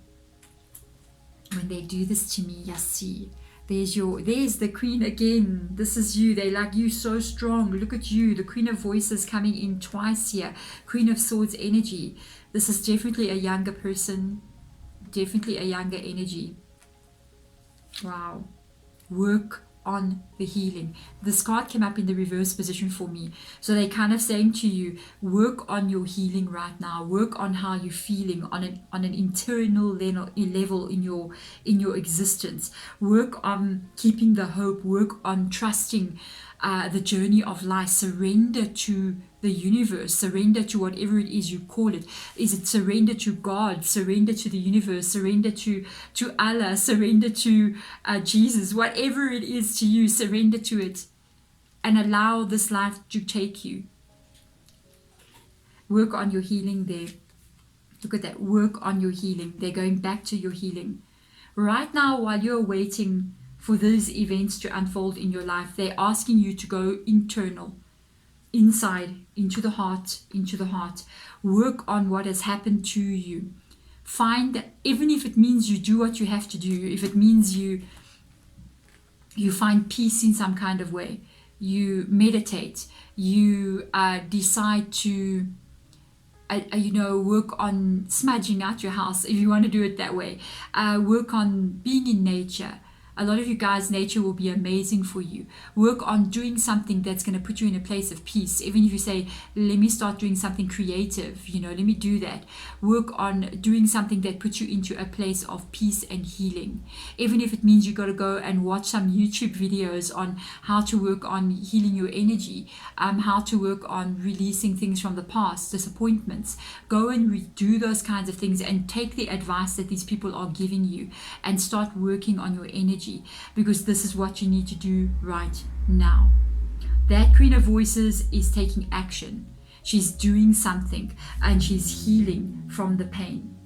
When they do this to me, you see, there's the Queen again. This is you. They like you so strong. Look at you. The Queen of Voices coming in twice here. Queen of Swords energy. This is definitely a younger person. Definitely a younger energy. Wow. Work on the healing. This card came up in the reverse position for me. So they're kind of saying to you, work on your healing right now. Work on how you're feeling on an internal level in your existence. Work on keeping the hope. Work on trusting the journey of life. Surrender to the universe. Surrender to whatever it is you call it. Is it surrender to God? Surrender to the universe? Surrender to Allah? Surrender to Jesus? Whatever it is to you, surrender to it and allow this life to take you. Work on your healing there. Look at that. Work on your healing. They're going back to your healing. Right now, while you're waiting for these events to unfold in your life. They're asking you to go internal, inside, into the heart, work on what has happened to you. Find, even if it means you do what you have to do, if it means you find peace in some kind of way, you meditate, you decide to work on smudging out your house, if you want to do it that way, work on being in nature. A lot of you guys, nature will be amazing for you. Work on doing something that's going to put you in a place of peace. Even if you say, let me start doing something creative, let me do that. Work on doing something that puts you into a place of peace and healing. Even if it means you got to go and watch some YouTube videos on how to work on healing your energy, how to work on releasing things from the past, disappointments. Go and do those kinds of things and take the advice that these people are giving you and start working on your energy. Because this is what you need to do right now. That Queen of Voices is taking action. She's doing something and she's healing from the pain.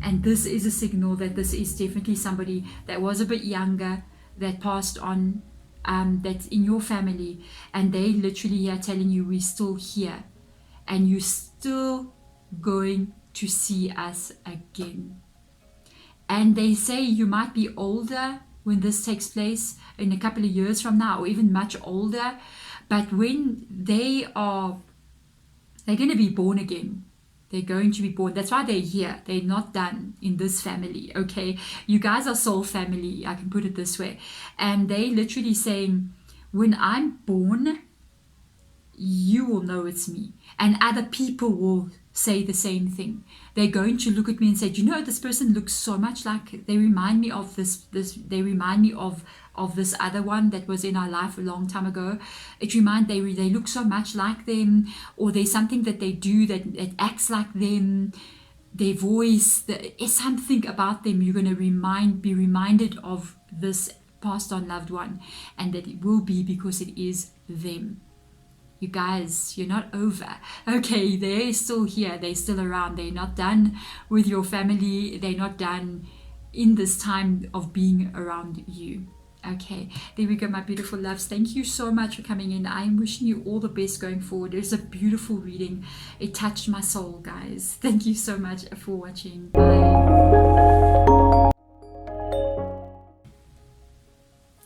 And this is a signal that this is definitely somebody that was a bit younger, that passed on, that's in your family, and they literally are telling you, we're still here and you're still going to see us again. And they say you might be older when this takes place, in a couple of years from now, or even much older, but when they're going to be born again. They're going to be born. That's why they're here. They're not done in this family, okay? You guys are soul family, I can put it this way. And they literally saying, when I'm born, you will know it's me. And other people will say the same thing. They're going to look at me and say, this person looks so much like, they remind me of they remind me of this other one that was in our life a long time ago. They look so much like them, or there's something that they do that acts like them, their voice, something about them. You're going to be reminded of this passed on loved one, and that it will be because it is them. You guys, you're not over. Okay, they're still here. They're still around. They're not done with your family. They're not done in this time of being around you. Okay, there we go, my beautiful loves. Thank you so much for coming in. I'm wishing you all the best going forward. It was a beautiful reading. It touched my soul, guys. Thank you so much for watching. Bye.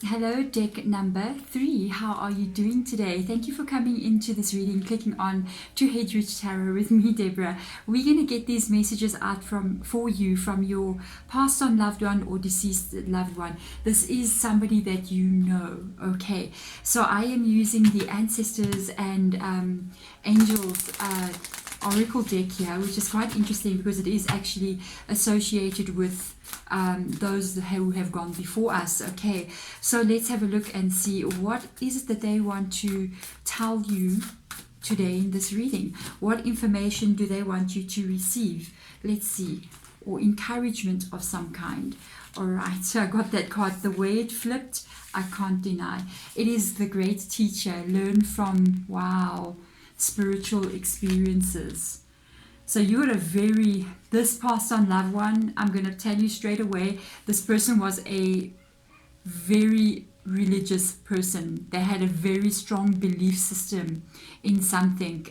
Hello, deck number 3. How are you doing today? Thank you for coming into this reading, clicking on to Hedrich Tarot with me, Deborah. We're going to get these messages out for you from your passed on loved one or deceased loved one. This is somebody that you know, okay? So I am using the Ancestors and Angels Oracle deck here, which is quite interesting because it is actually associated with those who have gone before us. Okay, so let's have a look and see what is it that they want to tell you today in this reading. What information do they want you to receive? Let's see. Or encouragement of some kind. All right, so I got that card. The way it flipped, I can't deny. It is the great teacher. Learn from, wow, spiritual experiences. So you got this passed on loved one, I'm going to tell you straight away, this person was a very religious person. They had a very strong belief system in something.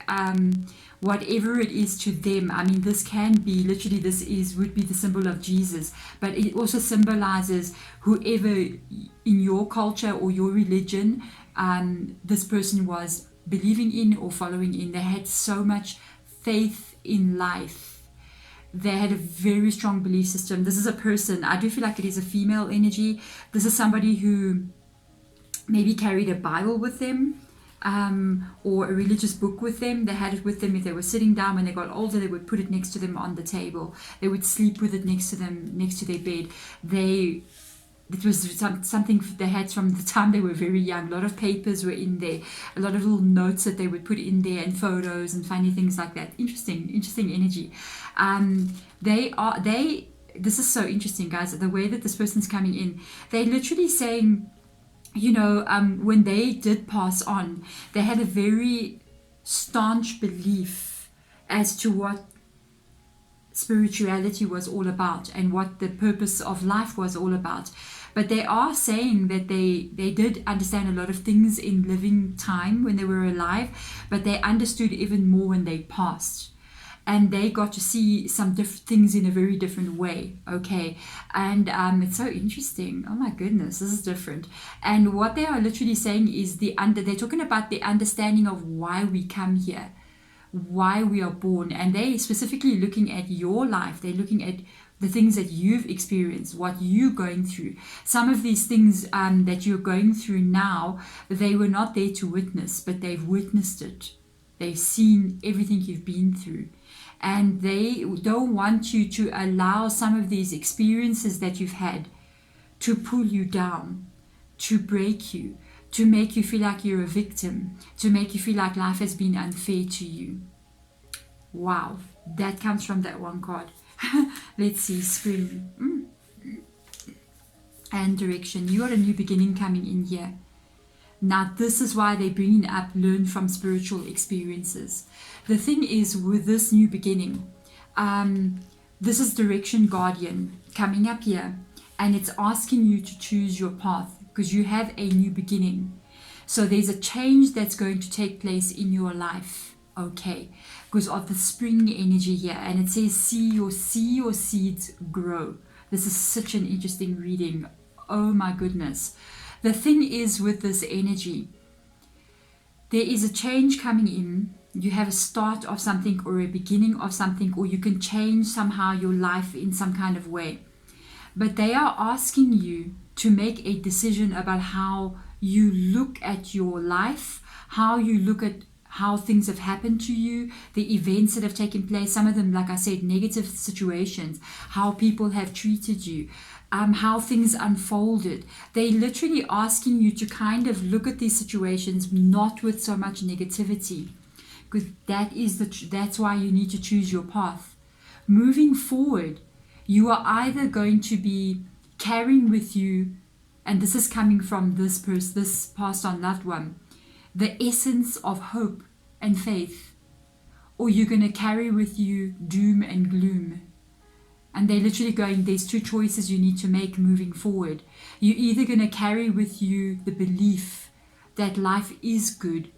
Whatever it is to them, I mean, this can be, literally would be the symbol of Jesus, but it also symbolizes whoever in your culture or your religion this person was believing in or following in. They had so much faith in life. They had a very strong belief system. This is a person, I do feel like it is a female energy. This is somebody who maybe carried a Bible with them, or a religious book with them. They had it with them if they were sitting down. When they got older, they would put it next to them on the table. They would sleep with it next to them, next to their bed. It was something they had from the time they were very young. A lot of papers were in there, a lot of little notes that they would put in there, and photos and funny things like that. Interesting energy. This is so interesting, guys, the way that this person's coming in. They're literally saying, when they did pass on, they had a very staunch belief as to what spirituality was all about and what the purpose of life was all about. But they are saying that they did understand a lot of things in living time when they were alive, but they understood even more when they passed. And they got to see some different things in a very different way. Okay. And it's so interesting. Oh my goodness, this is different. And what they are literally saying is they're talking about the understanding of why we come here, why we are born. And they specifically looking at your life. They're looking at the things that you've experienced, what you're going through. Some of these things that you're going through now, they were not there to witness, but they've witnessed it. They've seen everything you've been through. And they don't want you to allow some of these experiences that you've had to pull you down, to break you, to make you feel like you're a victim, to make you feel like life has been unfair to you. Wow, that comes from that one card. Let's see, spring and direction. You got a new beginning coming in here. Now, this is why they're bringing up learn from spiritual experiences. The thing is, with this new beginning, this is direction guardian coming up here, and it's asking you to choose your path because you have a new beginning. So there's a change that's going to take place in your life, okay, because of the spring energy here. And it says, see your seeds grow. This is such an interesting reading. Oh my goodness. The thing is with this energy, there is a change coming in. You have a start of something or a beginning of something, or you can change somehow your life in some kind of way. But they are asking you to make a decision about how you look at your life, how you look at how things have happened to you, the events that have taken place, some of them, like I said, negative situations, how people have treated you, how things unfolded. They're literally asking you to kind of look at these situations not with so much negativity, because that's why you need to choose your path. Moving forward, you are either going to be carrying with you, and this is coming from this passed on loved one, the essence of hope and faith, or you're going to carry with you doom and gloom. And they're literally going, there's two choices you need to make moving forward. You're either going to carry with you the belief that life is good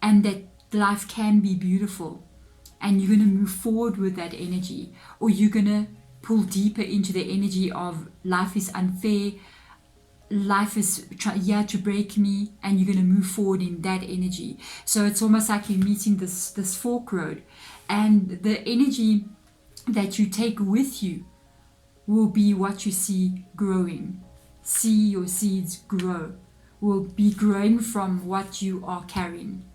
and that life can be beautiful, and you're going to move forward with that energy, or you're going to pull deeper into the energy of life is unfair, life is here to break me, and you're going to move forward in that energy. So it's almost like you're meeting this fork road, and the energy that you take with you will be what you see growing. See your seeds grow, will be growing from what you are carrying.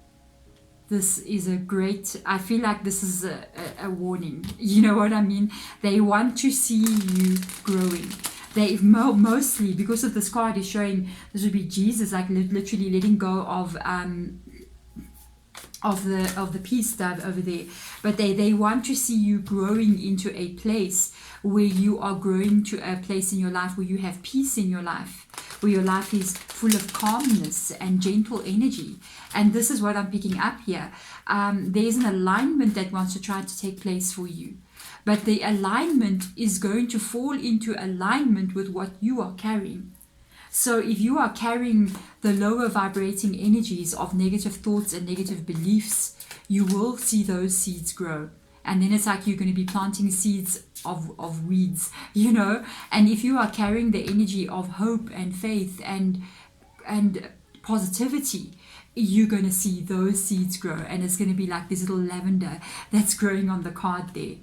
This is a great, I feel like this is a warning. You know what I mean? They want to see you growing. They mostly, because of this card is showing, this would be Jesus, like literally letting go of the peace stuff over there. But they want to see you growing into a place where you are growing to a place in your life where you have peace in your life, where your life is full of calmness and gentle energy. And this is what I'm picking up here. There's an alignment that wants to try to take place for you. But the alignment is going to fall into alignment with what you are carrying. So if you are carrying the lower vibrating energies of negative thoughts and negative beliefs, you will see those seeds grow. And then it's like you're going to be planting seeds of weeds, you know. And if you are carrying the energy of hope and faith and positivity, you're going to see those seeds grow. And it's going to be like this little lavender that's growing on the card there.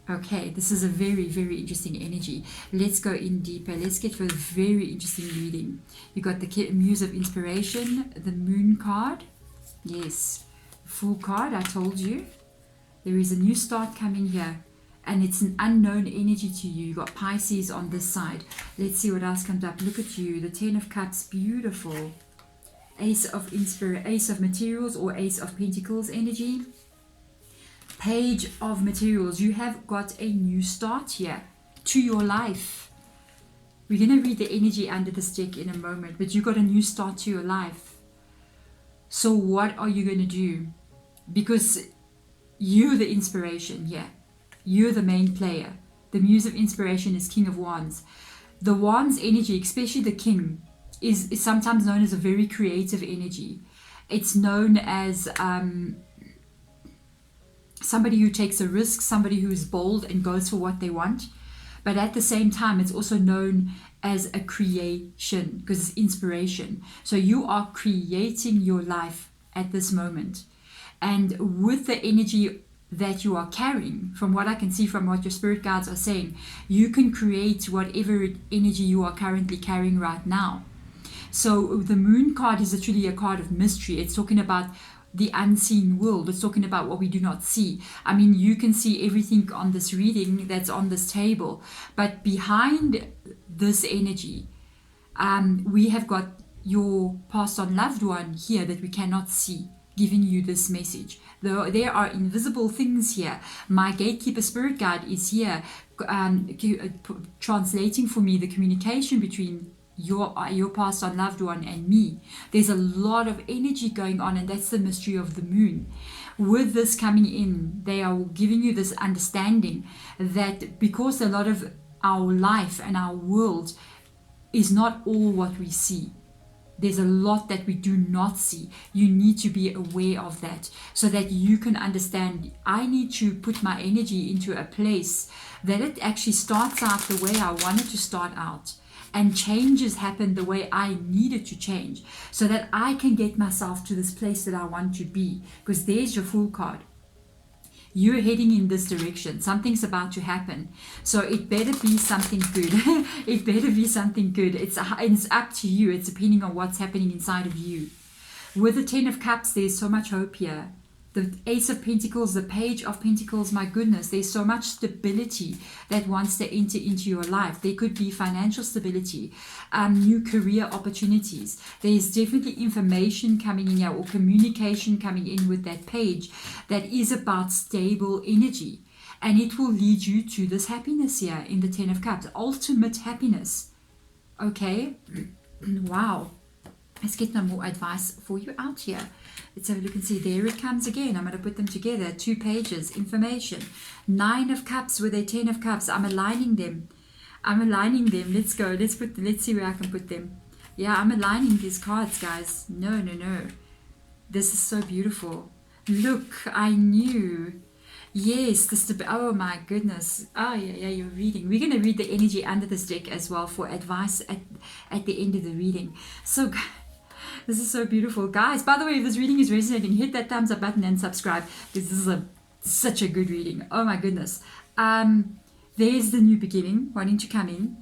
Okay, this is a very, very interesting energy. Let's go in deeper. Let's get for a very interesting reading. You got the Muse of Inspiration, the Moon card. Yes, Fool card, I told you. There is a new start coming here, and it's an unknown energy to you. You got Pisces on this side. Let's see what else comes up. Look at you, the Ten of Cups, beautiful. Ace of Materials or Ace of Pentacles energy. Page of Materials. You have got a new start here to your life. We're going to read the energy under this deck in a moment, but you got a new start to your life. So what are you going to do? Because you're the inspiration here. You're the main player. The Muse of Inspiration is King of Wands. The Wands energy, especially the King, is sometimes known as a very creative energy. It's known as somebody who takes a risk, somebody who is bold and goes for what they want. But at the same time, it's also known as a creation, because it's inspiration. So you are creating your life at this moment. And with the energy that you are carrying, from what I can see from what your spirit guides are saying, you can create whatever energy you are currently carrying right now. So the Moon card is literally a card of mystery. It's talking about the unseen world. It's talking about what we do not see. I mean, you can see everything on this reading that's on this table, but behind this energy, we have got your passed on loved one here that we cannot see, giving you this message. There are invisible things here. My gatekeeper spirit guide is here translating for me the communication between your passed on loved one and me. There's a lot of energy going on, and that's the mystery of the Moon. With this coming in, they are giving you this understanding that because a lot of our life and our world is not all what we see. There's a lot that we do not see. You need to be aware of that so that you can understand, I need to put my energy into a place that it actually starts out the way I wanted to start out, and changes happen the way I needed to change, so that I can get myself to this place that I want to be. Because there's your Fool card. You're heading in this direction. Something's about to happen. So it better be something good. It better be something good. It's up to you. It's depending on what's happening inside of you. With the Ten of Cups, there's so much hope here. The Ace of Pentacles, the Page of Pentacles, my goodness, there's so much stability that wants to enter into your life. There could be financial stability, new career opportunities. There's definitely information coming in here, or communication coming in with that page that is about stable energy. And it will lead you to this happiness here in the Ten of Cups, ultimate happiness. Okay, wow. Let's get some more advice for you out here. Let's have a look and see. There it comes again. I'm going to put them together. 2 pages, information. 9 of Cups with a 10 of Cups. I'm aligning them. Let's go. Let's see where I can put them. Yeah, I'm aligning these cards, guys. No. This is so beautiful. Look, I knew. Yes, oh my goodness. Oh yeah, you're reading. We're going to read the energy under this deck as well for advice at the end of the reading. So this is so beautiful, guys. By the way, if this reading is resonating, hit that thumbs up button and subscribe, because this is such a good reading. Oh my goodness. There's the new beginning wanting to come in.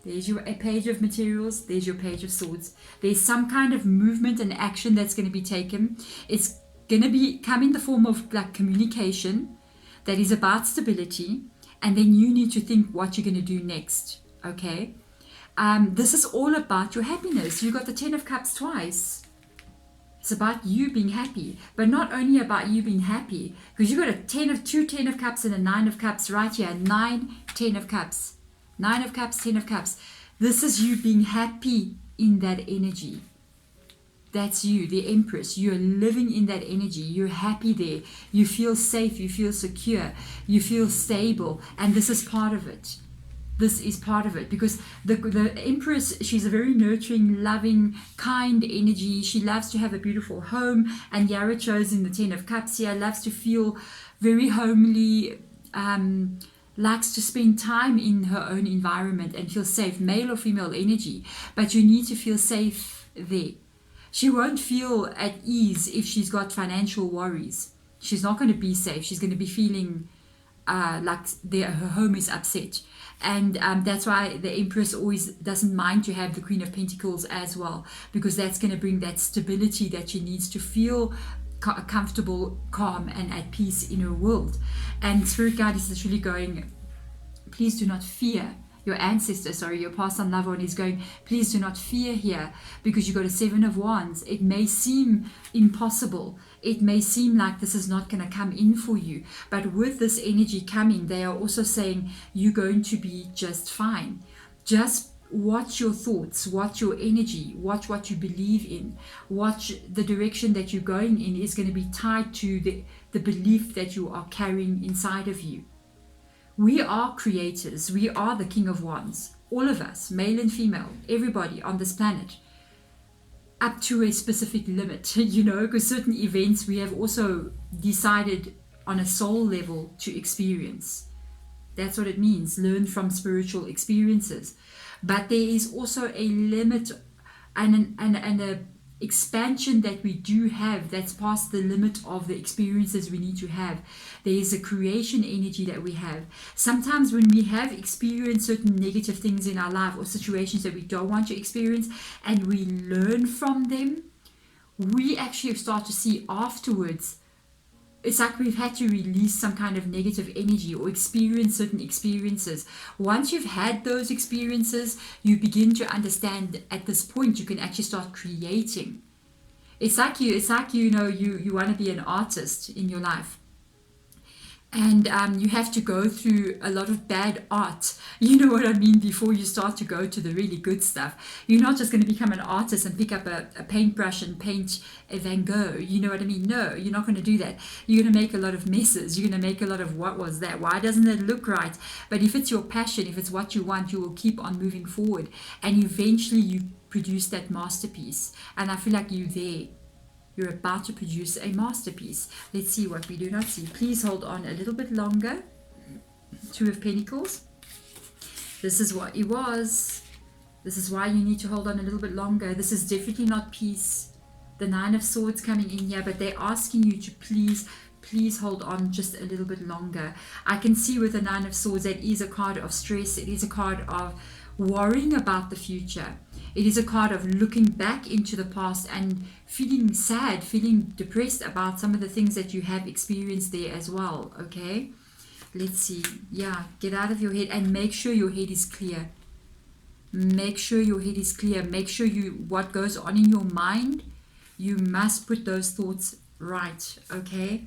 There's your Page of Materials. There's your Page of Swords. There's some kind of movement and action that's going to be taken. It's going to come in the form of like communication that is about stability, and then you need to think what you're going to do next. Okay. This is all about your happiness. You got the 10 of Cups twice. It's about you being happy, but not only about you being happy, because you got a 2 10 of Cups and a 9 of Cups right here. 9 10 of Cups, 9 of Cups, 10 of Cups. This is you being happy in that energy. That's you, the Empress. You're living in that energy. You're happy there. You feel safe. You feel secure. You feel stable, and this is part of it. This is part of it, because the Empress, she's a very nurturing, loving, kind energy. She loves to have a beautiful home, and Yara chose in the 10 of Cups here, loves to feel very homely, likes to spend time in her own environment and feel safe, male or female energy, but you need to feel safe there. She won't feel at ease if she's got financial worries. She's not going to be safe. She's going to be feeling like her home is upset. And that's why the Empress always doesn't mind to have the Queen of Pentacles as well, because that's going to bring that stability that she needs to feel comfortable, calm, and at peace in her world. And Spirit Guide is literally going, please do not fear. Your ancestor, your past on loved one is going, please do not fear here, because you got a 7 of Wands. It may seem impossible. It may seem like this is not going to come in for you. But with this energy coming, they are also saying you're going to be just fine. Just watch your thoughts, watch your energy, watch what you believe in, watch the direction that you're going in is going to be tied to the belief that you are carrying inside of you. We are creators. We are the King of Wands. all of us, male and female, everybody on this planet, up to a specific limit, because certain events we have also decided on a soul level to experience. That's what it means, learn from spiritual experiences. But there is also a limit and a expansion that we do have that's past the limit of the experiences we need to have. There is a creation energy that we have. Sometimes when we have experienced certain negative things in our life or situations that we don't want to experience and we learn from them, we actually start to see afterwards, it's like we've had to release some kind of negative energy or experience certain experiences. Once you've had those experiences, you begin to understand at this point you can actually start creating. It's like you want to be an artist in your life. And you have to go through a lot of bad art, you know what I mean, before you start to go to the really good stuff. You're not just going to become an artist and pick up a paintbrush and paint a Van Gogh, you know what I mean? No, you're not going to do that. You're going to make a lot of messes. You're going to make a lot of, what was that? Why doesn't it look right? But if it's your passion, if it's what you want, you will keep on moving forward. And eventually you produce that masterpiece. And I feel like you're there. You're about to produce a masterpiece. Let's see what we do not see. Please hold on a little bit longer. Two of Pentacles. This is what it was. This is why you need to hold on a little bit longer. This is definitely not peace. The Nine of Swords coming in here, but they're asking you to please hold on just a little bit longer. I can see with the Nine of Swords that is a card of stress. It is a card of worrying about the future. It is a card of looking back into the past and feeling sad, feeling depressed about some of the things that you have experienced there as well, okay? Let's see. Yeah, get out of your head and make sure your head is clear. Make sure your head is clear. Make sure what goes on in your mind, you must put those thoughts right, okay?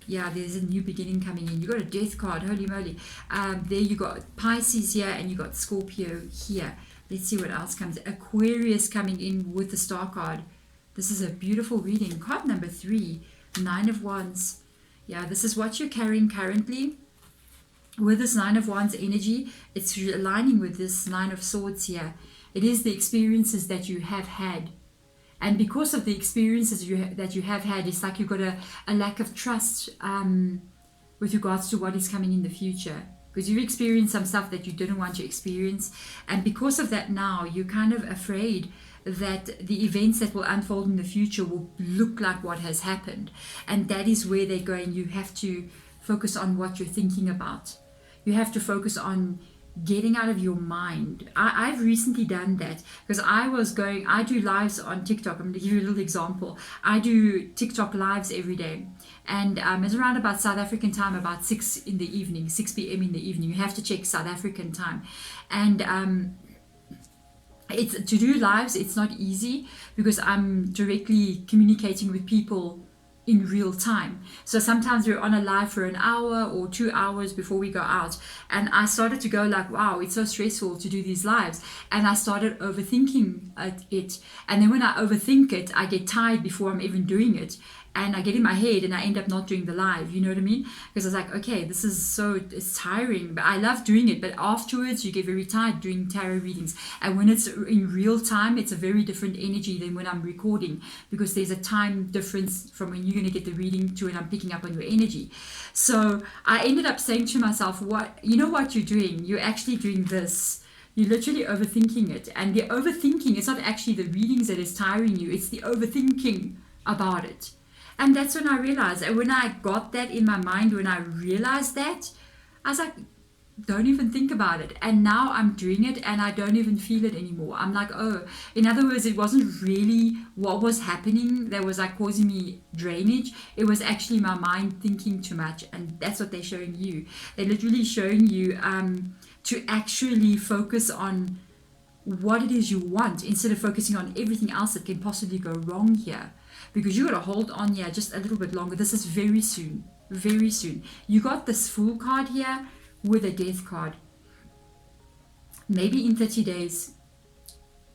Yeah, there's a new beginning coming in. You got a Death card, holy moly. There you got Pisces here and you got Scorpio here. Let's see what else comes. Aquarius coming in with the Star card. This is a beautiful reading. Card number 3, Nine of Wands. Yeah, this is what you're carrying currently. With this Nine of Wands energy, it's aligning with this Nine of Swords here. It is the experiences that you have had. And because of the experiences that you have had, it's like you've got a lack of trust with regards to what is coming in the future. Because you've experienced some stuff that you didn't want to experience. And because of that now, you're kind of afraid that the events that will unfold in the future will look like what has happened. And that is where they're going. You have to focus on what you're thinking about. You have to focus on getting out of your mind. I've recently done that because I do lives on TikTok. I'm going to give you a little example. I do TikTok lives every day. And it's around about South African time, about 6 in the evening, 6 p.m. in the evening. You have to check South African time. And it's to do lives, it's not easy because I'm directly communicating with people in real time. So sometimes we're on a live for an hour or 2 hours before we go out. And I started to go like, wow, it's so stressful to do these lives. And I started overthinking it. And then when I overthink it, I get tired before I'm even doing it. And I get in my head and I end up not doing the live, you know what I mean? Because I was like, okay, it's tiring, but I love doing it. But afterwards, you get very tired doing tarot readings. And when it's in real time, it's a very different energy than when I'm recording, because there's a time difference from when you're going to get the reading to when I'm picking up on your energy. So I ended up saying to myself, what you're doing? You're actually doing this. You're literally overthinking it. And the overthinking, it's not actually the readings that is tiring you. It's the overthinking about it. And that's when I realized, and when I got that in my mind, when I realized that, I was like, don't even think about it. And now I'm doing it and I don't even feel it anymore. I'm like, oh, in other words, it wasn't really what was happening that was like causing me drainage. It was actually my mind thinking too much. And that's what they're showing you. They're literally showing you to actually focus on what it is you want instead of focusing on everything else that can possibly go wrong here. Because you got to hold on here just a little bit longer. This is very soon. Very soon. You got this Fool card here with a Death card. Maybe in 30 days.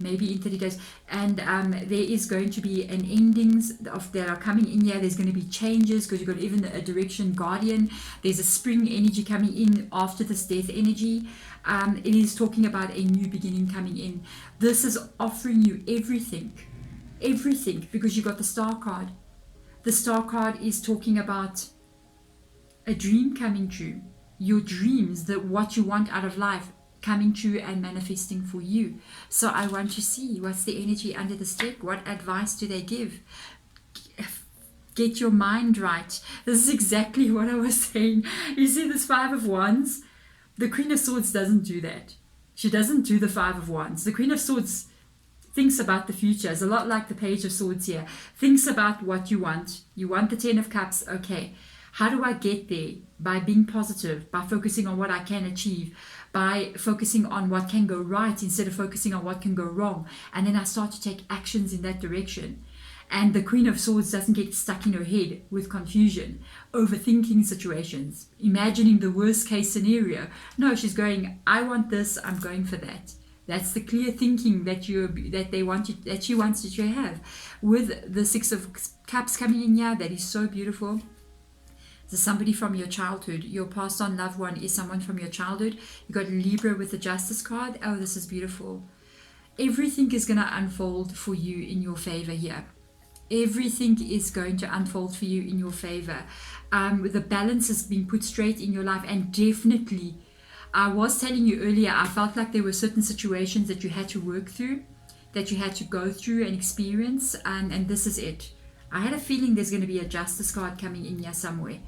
maybe in 30 days. And there is going to be an endings that are coming in here. There's going to be changes because you've got even a direction guardian. There's a spring energy coming in after this death energy. It is talking about a new beginning coming in. This is offering you everything, because you got the star card. The star card is talking about a dream coming true. Your dreams, that what you want out of life, coming true and manifesting for you. So I want to see what's the energy under the stick. What advice do they give? Get your mind right. This is exactly what I was saying. You see this Five of Wands? The Queen of Swords doesn't do that. She doesn't do the Five of Wands. The Queen of Swords thinks about the future. It's a lot like the Page of Swords here. Thinks about what you want. You want the Ten of Cups. Okay. How do I get there? By being positive, by focusing on what I can achieve, by focusing on what can go right instead of focusing on what can go wrong. And then I start to take actions in that direction. And the Queen of Swords doesn't get stuck in her head with confusion, overthinking situations, imagining the worst case scenario. No, she's going, I want this, I'm going for that. That's the clear thinking that she wants you to have. With the Six of Cups coming in here, that is so beautiful. There's somebody from your childhood. Your passed on loved one is someone from your childhood. You got Libra with the Justice card. Oh, this is beautiful. Everything is going to unfold for you in your favor here. Everything is going to unfold for you in your favor. The balance has been put straight in your life, and definitely, I was telling you earlier, I felt like there were certain situations that you had to work through, that you had to go through and experience, and this is it. I had a feeling there's going to be a Justice card coming in here somewhere.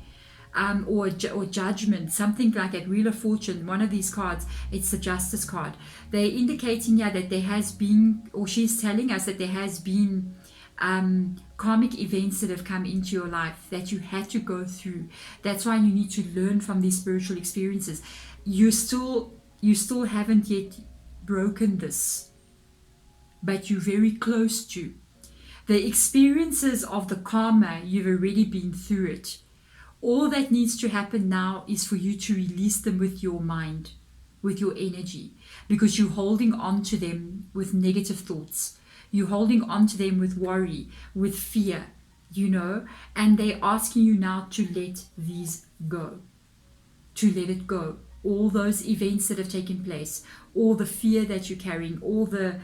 Or Judgment, something like that, Wheel of Fortune, one of these cards, it's the Justice card. They're indicating here that there has been, or she's telling us that there has been karmic events that have come into your life that you had to go through. That's why you need to learn from these spiritual experiences. You still haven't yet broken this, but you're very close to. The experiences of the karma, you've already been through it. All that needs to happen now is for you to release them with your mind, with your energy, because you're holding on to them with negative thoughts. You're holding on to them with worry, with fear, and they're asking you now to let these go, to let it go. All those events that have taken place, all the fear that you're carrying, all the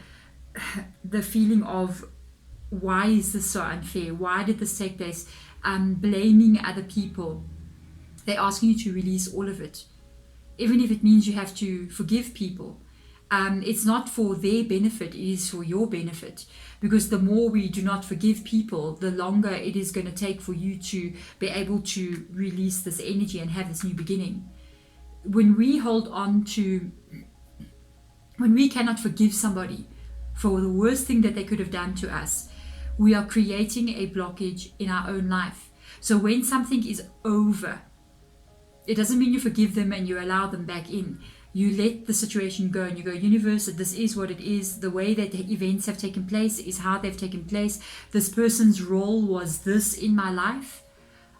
feeling of, why is this so unfair? Why did this take place? Blaming other people. They're asking you to release all of it. Even if it means you have to forgive people. It's not for their benefit, it is for your benefit. Because the more we do not forgive people, the longer it is going to take for you to be able to release this energy and have this new beginning. When we cannot forgive somebody for the worst thing that they could have done to us, we are creating a blockage in our own life. So when something is over, it doesn't mean you forgive them and you allow them back in. You let the situation go and you go, universe, this is what it is. The way that the events have taken place is how they've taken place. This person's role was this in my life.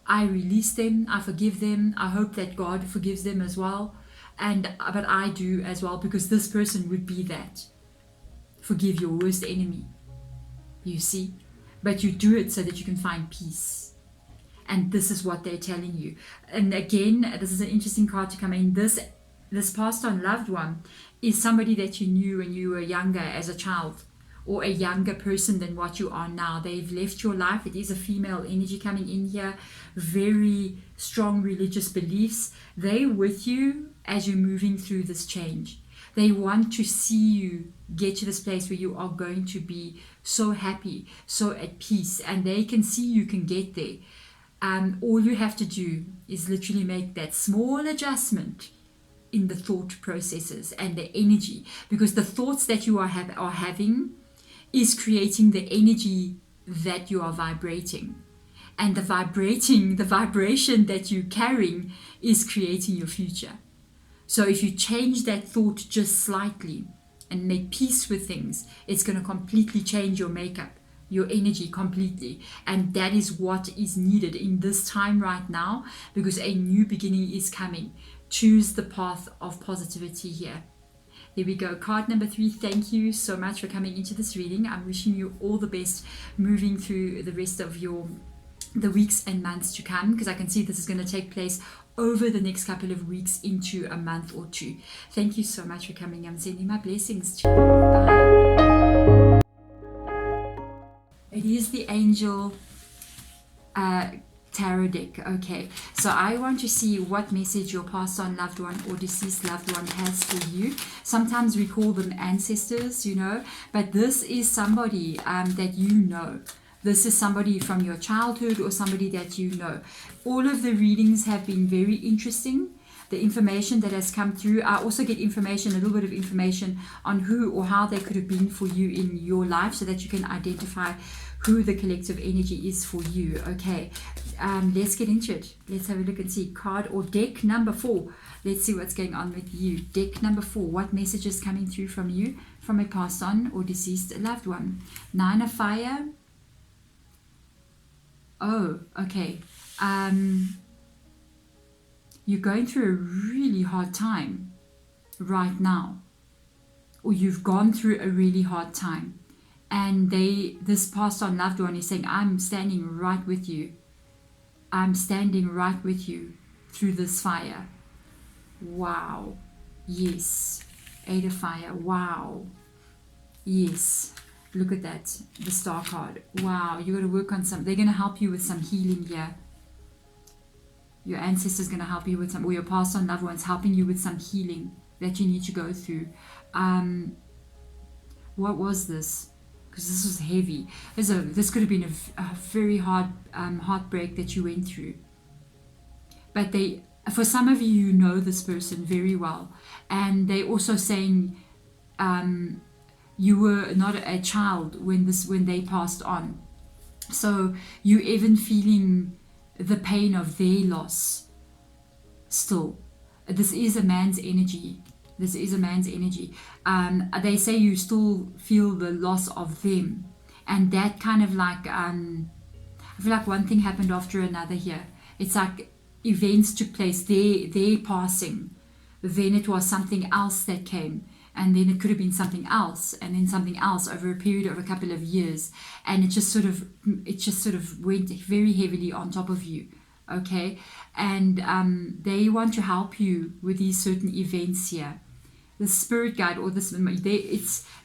I release them. I forgive them. I hope that God forgives them as well. But I do as well, because this person would be that. Forgive your worst enemy. You see? But you do it so that you can find peace. And this is what they're telling you. And again, this is an interesting card to come in. This passed on loved one is somebody that you knew when you were younger as a child, or a younger person than what you are now. They've left your life. It is a female energy coming in here. Very strong religious beliefs. They're with you as you're moving through this change. They want to see you get to this place where you are going to be so happy, so at peace, and they can see you can get there. All you have to do is literally make that small adjustment in the thought processes and the energy, because the thoughts that you are having is creating the energy that you are vibrating, and the vibration that you're carrying is creating your future. So if you change that thought just slightly and make peace with things, it's going to completely change your makeup, your energy completely. And that is what is needed in this time right now, because a new beginning is coming. Choose the path of positivity here. There we go. Card number 3. Thank you so much for coming into this reading. I'm wishing you all the best moving through the rest of the weeks and months to come, because I can see this is going to take place over the next couple of weeks into a month or two. Thank you so much for coming. I'm sending my blessings to you. Bye. It is the angel tarot deck. Okay, so I want to see what message your passed on loved one or deceased loved one has for you. Sometimes we call them ancestors, you know, but this is somebody that you know. This is somebody from your childhood or somebody that you know. All of the readings have been very interesting. The information that has come through, I also get information, a little bit of information on who or how they could have been for you in your life, so that you can identify who the collective energy is for you. Okay, let's get into it. Let's have a look and see card or deck number 4. Let's see what's going on with you. Deck number 4. What message is coming through from you, from a passed on or deceased loved one? 9 of Fire. Oh, okay. You're going through a really hard time right now, or you've gone through a really hard time. And this passed on loved one is saying, I'm standing right with you. I'm standing right with you through this fire. Wow. Yes. 8 of Fire. Wow. Yes. Look at that. The Star card. Wow. You got to work on some. They're going to help you with some healing here. Your ancestors going to help you with some, or your passed on loved ones helping you with some healing that you need to go through. What was this? Because this was heavy. This could have been a very hard heartbreak that you went through. But for some of you, you know this person very well, and they also saying you were not a child when they passed on, so you even feeling the pain of their loss still. This is a man's energy. This is a man's energy. They say you still feel the loss of them. And that kind of like, I feel like one thing happened after another here. It's like events took place, their passing. Then it was something else that came. And then it could have been something else, and then something else over a period of a couple of years. And it just sort of went very heavily on top of you. Okay? And they want to help you with these certain events here. The spirit guide, or this,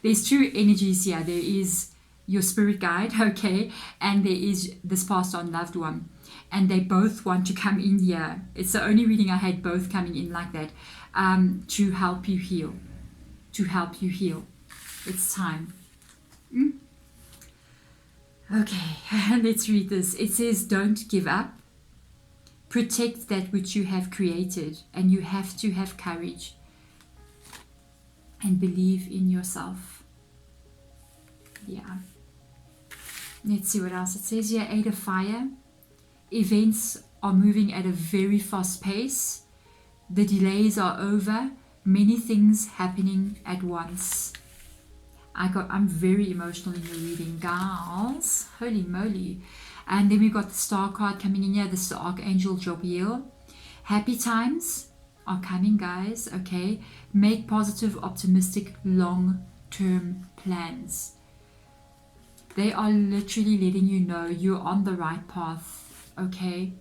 there's two energies here. There is your spirit guide, okay, and there is this passed on loved one, and they both want to come in here. It's the only reading I had both coming in like that, to help you heal. It's time. Okay, let's read this. It says, don't give up. Protect that which you have created, and you have to have courage and believe in yourself. Yeah. Let's see what else it says here. 8 of Fire. Events are moving at a very fast pace. The delays are over. Many things happening at once. I'm very emotional in your reading, gals. Holy moly. And then we've got the Star card coming in here. This is the Archangel Jobiel. Happy times are coming, guys. Okay. Make positive, optimistic, long-term plans. They are literally letting you know you're on the right path. Okay.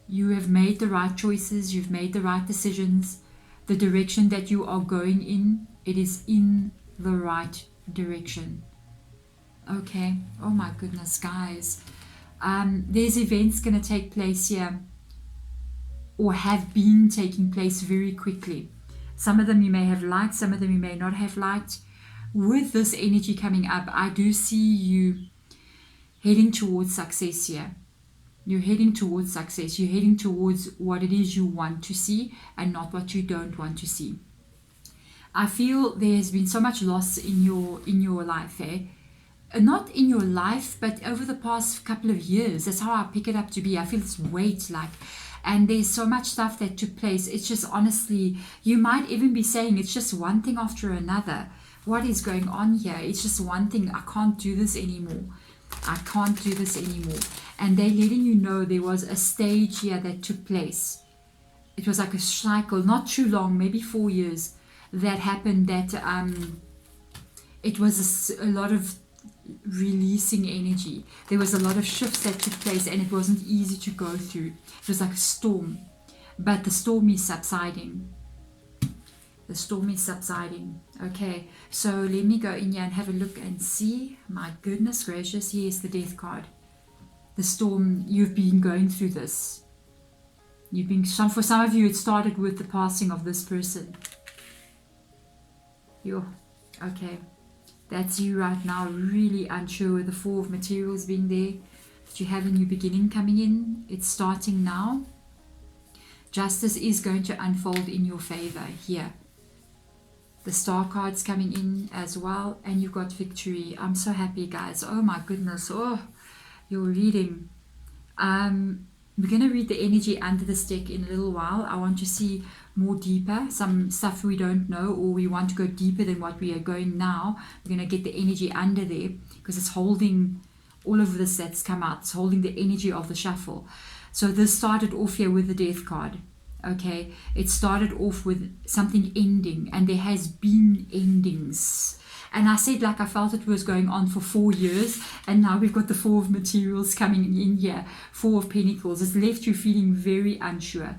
You have made the right choices. You've made the right decisions. The direction that you are going in, it is in the right direction. Okay. Oh my goodness, guys. There's events going to take place here, or have been taking place very quickly. Some of them you may have liked, some of them you may not have liked. With this energy coming up, I do see you heading towards success here. You're heading towards success. You're heading towards what it is you want to see, and not what you don't want to see. I feel there has been so much loss in your life, eh? Not in your life, but over the past couple of years. That's how I pick it up to be. I feel this weight, like, and there's so much stuff that took place. It's just, honestly, you might even be saying it's just one thing after another. What is going on here? It's just one thing. I can't do this anymore. I can't do this anymore. And they're letting you know there was a stage here that took place. It was like a cycle, not too long, maybe 4 years, that happened, that it was a lot of releasing energy. There was a lot of shifts that took place, and it wasn't easy to go through. It was like a storm, but the storm is subsiding. The storm is subsiding. Okay, so let me go in here and have a look and see. My goodness gracious, here's the death card. The storm, you've been going through this. For some of you, it started with the passing of this person. Okay. That's you right now, really unsure, with the Four of Materials being there. That you have a new beginning coming in. It's starting now. Justice is going to unfold in your favor here. The Star card's coming in as well, and you've got victory. I'm so happy, guys. Oh my goodness. Oh, your reading. We're going to read the energy under this deck in a little while. I want to see more deeper, some stuff we don't know, or we want to go deeper than what we are going now. We're going to get the energy under there, because it's holding all of this that's come out. It's holding the energy of the shuffle. So this started off here with the Death card. Okay, it started off with something ending, and there has been endings. And I said, like, I felt it was going on for 4 years, and now we've got the Four of Materials coming in here. Four of Pentacles. It's left you feeling very unsure,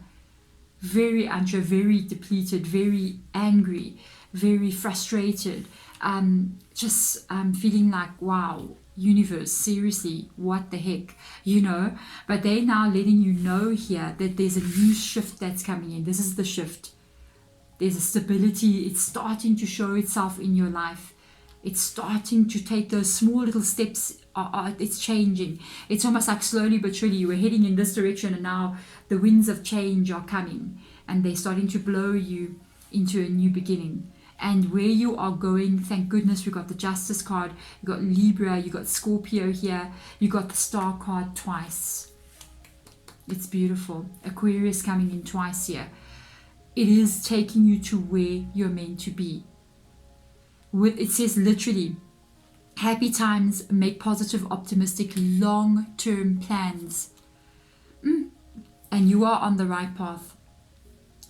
very depleted, very angry, very frustrated. Just feeling like, wow, universe, seriously, what the heck, But they're now letting you know here that there's a new shift that's coming in. This is the shift. There's a stability. It's starting to show itself in your life. It's starting to take those small little steps. It's changing. It's almost like slowly but surely you were heading in this direction, and now the winds of change are coming, and they're starting to blow you into a new beginning. And where you are going, thank goodness we got the Justice card, you got Libra, you got Scorpio here, you got the Star card twice. It's beautiful. Aquarius coming in twice here. It is taking you to where you're meant to be. It says literally, happy times, make positive, optimistic, long-term plans. And you are on the right path.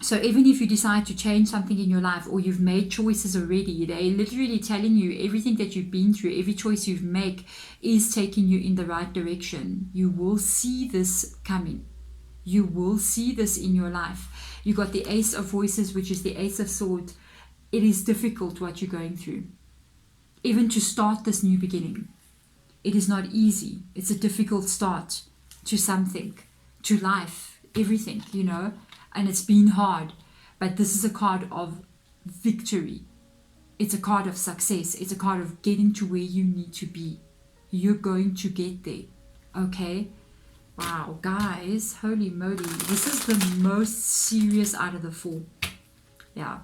So even if you decide to change something in your life, or you've made choices already, they're literally telling you everything that you've been through, every choice you've made is taking you in the right direction. You will see this coming. You will see this in your life. You got the Ace of Voices, which is the Ace of Swords. It is difficult what you're going through. Even to start this new beginning. It is not easy. It's a difficult start to something, to life, everything, And it's been hard. But this is a card of victory. It's a card of success. It's a card of getting to where you need to be. You're going to get there. Okay? Wow, guys. Holy moly. This is the most serious out of the four. Yeah.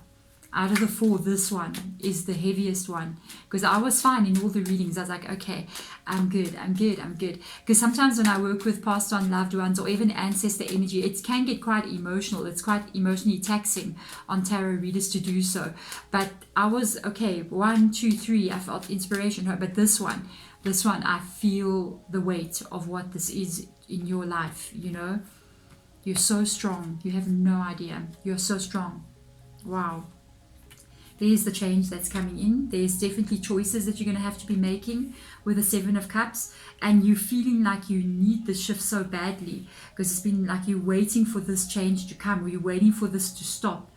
Out of the four, this one is the heaviest one. Because I was fine in all the readings. I was like, okay, I'm good. Because sometimes when I work with passed on loved ones, or even ancestor energy, it can get quite emotional. It's quite emotionally taxing on tarot readers to do so. But I was, okay, 1, 2, 3, I felt inspiration. But this one, I feel the weight of what this is in your life, You're so strong. You have no idea. You're so strong. Wow. There's the change that's coming in. There's definitely choices that you're going to have to be making with the Seven of Cups. And you're feeling like you need the shift so badly. Because it's been like you're waiting for this change to come. Or you're waiting for this to stop.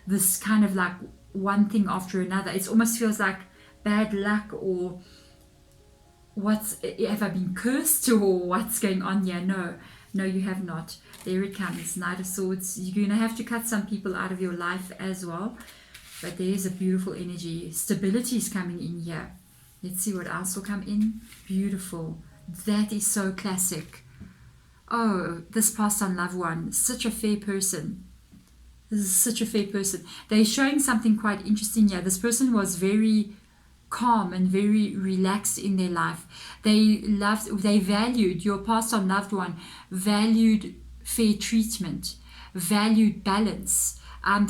This kind of like one thing after another. It almost feels like bad luck, or have I been cursed, or what's going on here? No, you have not. There it comes. Knight of Swords. You're going to have to cut some people out of your life as well. But there is a beautiful energy. Stability is coming in here. Let's see what else will come in. Beautiful. That is so classic. Oh, this passed on loved one. Such a fair person. This is such a fair person. They're showing something quite interesting here. This person was very calm and very relaxed in their life. They valued, your passed on loved one, valued fair treatment, valued balance.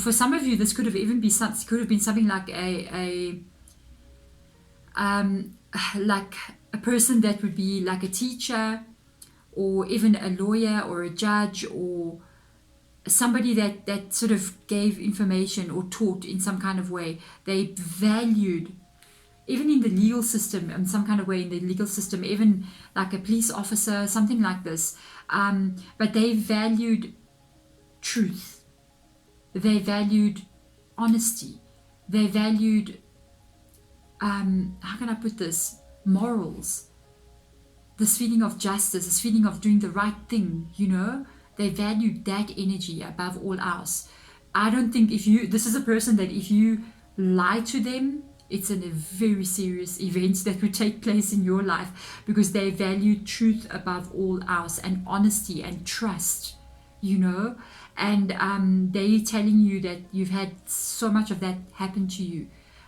For some of you, this could have even been something like like a person that would be like a teacher, or even a lawyer or a judge, or somebody that sort of gave information or taught in some kind of way. They valued, even in the legal system, in some kind of way in the legal system, even like a police officer, something like this. But they valued truth. They valued honesty. They valued, how can I put this, morals. This feeling of justice, this feeling of doing the right thing, you know. They valued that energy above all else. I don't think this is a person that if you lie to them, it's a very serious event that would take place in your life, because they value truth above all else, and honesty and trust, you know. And they're telling you that you've had so much of that happen to you.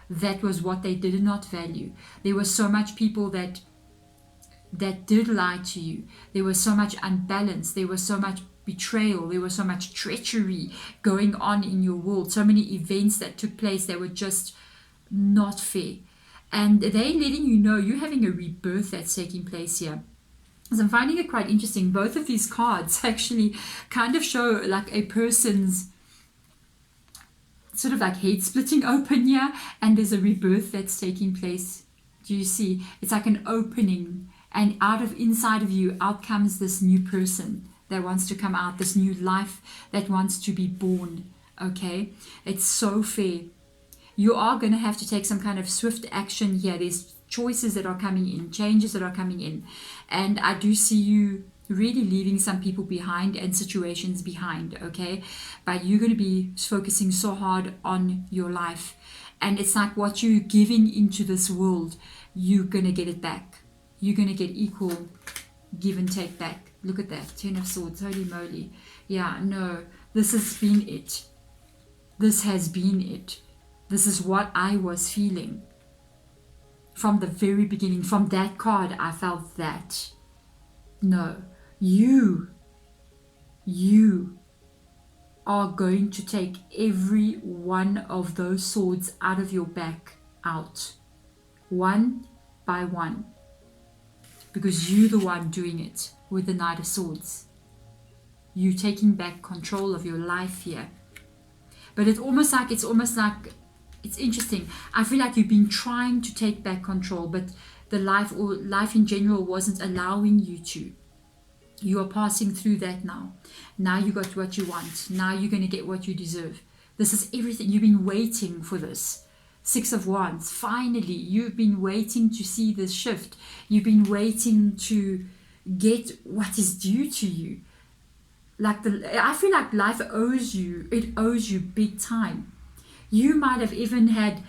That was what they did not value. There was so much people that did lie to you. There was so much unbalance. There was so much betrayal. There was so much treachery going on in your world. So many events that took place that were just not fair. And they're letting you know you're having a rebirth that's taking place here. So I'm finding it quite interesting. Both of these cards actually kind of show like a person's sort of like head splitting open here, and there's a rebirth that's taking place. Do you see? It's like an opening, and inside of you out comes this new person that wants to come out, this new life that wants to be born. Okay, it's so fair. You are going to have to take some kind of swift action here. There's choices that are coming in, changes that are coming in, and I do see you really leaving some people behind and situations behind. Okay, but you're going to be focusing so hard on your life, and it's like what you're giving into this world, you're going to get it back. You're going to get equal give and take back. Look at that, 10 of Swords, holy moly. Yeah, no, this has been it. This has been it. This is what I was feeling from the very beginning. From that card, I felt that. No, you are going to take every one of those swords out of your back out, one by one, because you're the one doing it with the Knight of Swords. You taking back control of your life here. But it's almost like it's interesting. I feel like you've been trying to take back control, but the life in general wasn't allowing you to. You are passing through that now. Now you got what you want. Now you're going to get what you deserve. This is everything. You've been waiting for this. 6 of Wands. Finally, you've been waiting to see this shift. You've been waiting to get what is due to you. I feel like life owes you. It owes you big time. You might have even had,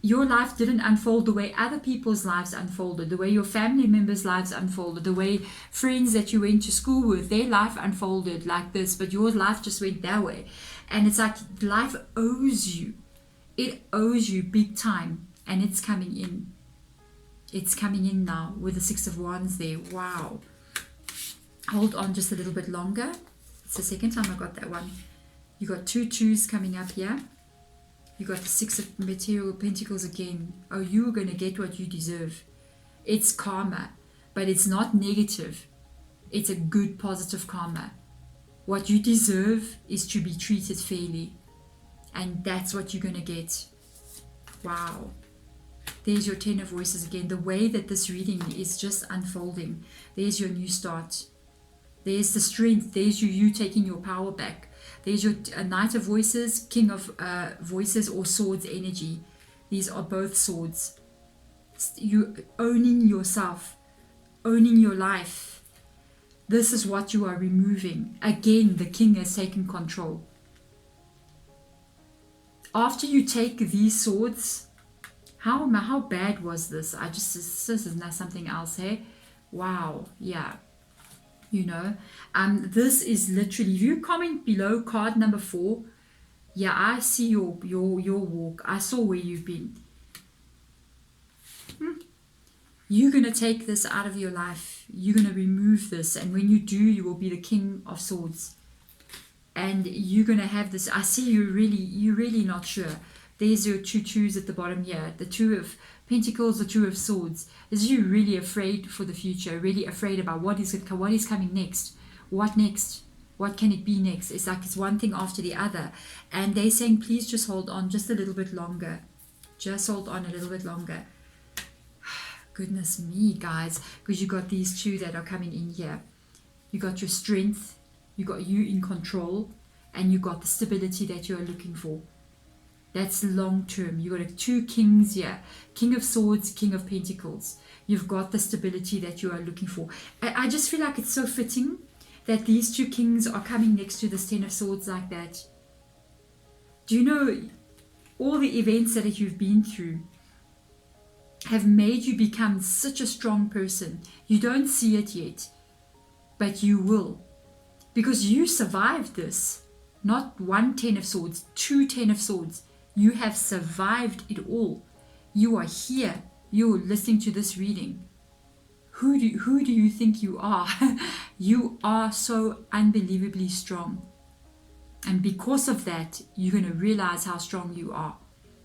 your life didn't unfold the way other people's lives unfolded, the way your family members' lives unfolded, the way friends that you went to school with, their life unfolded like this, but your life just went that way. And it's like life owes you. It owes you big time, and it's coming in. It's coming in now with the 6 of Wands there. Wow. Hold on just a little bit longer. It's the second time I got that one. You got 2 2s coming up here. You got the 6 of Material Pentacles again. Oh, you're going to get what you deserve. It's karma, but it's not negative. It's a good, positive karma. What you deserve is to be treated fairly. And that's what you're going to get. Wow. There's your 10 of Voices again. The way that this reading is just unfolding. There's your new start. There's the strength. There's you taking your power back. There's your Knight of Voices, King of Voices, or Swords energy. These are both swords. You owning yourself, owning your life. This is what you are removing. Again, the King has taken control. After you take these swords, how bad was this? This is not something else, hey? Wow, yeah. You know, this is literally, if you comment below card number 4, yeah, I see your walk. I saw where you've been. You're going to take this out of your life. You're going to remove this, and when you do, you will be the King of Swords. And you're going to have this. I see you're really not sure. There's your 2 2s at the bottom here. The 2 of Pentacles, the 2 of Swords. Is you really afraid for the future, really afraid about what is coming next? What next? What can it be next? It's like it's one thing after the other. And they're saying, please just hold on just a little bit longer. Just hold on a little bit longer. Goodness me, guys. Because you got these two that are coming in here. You got your strength. You got you in control. And you got the stability that you're looking for. That's long term. You got two kings here. King of Swords, King of Pentacles. You've got the stability that you are looking for. I just feel like it's so fitting that these two kings are coming next to this Ten of Swords like that. Do you know all the events that you've been through have made you become such a strong person? You don't see it yet, but you will. Because you survived this. Not one Ten of Swords, two Ten of Swords. You have survived it all. You are here. You're listening to this reading. Who do you think you are? You are so unbelievably strong. And because of that, you're going to realize how strong you are.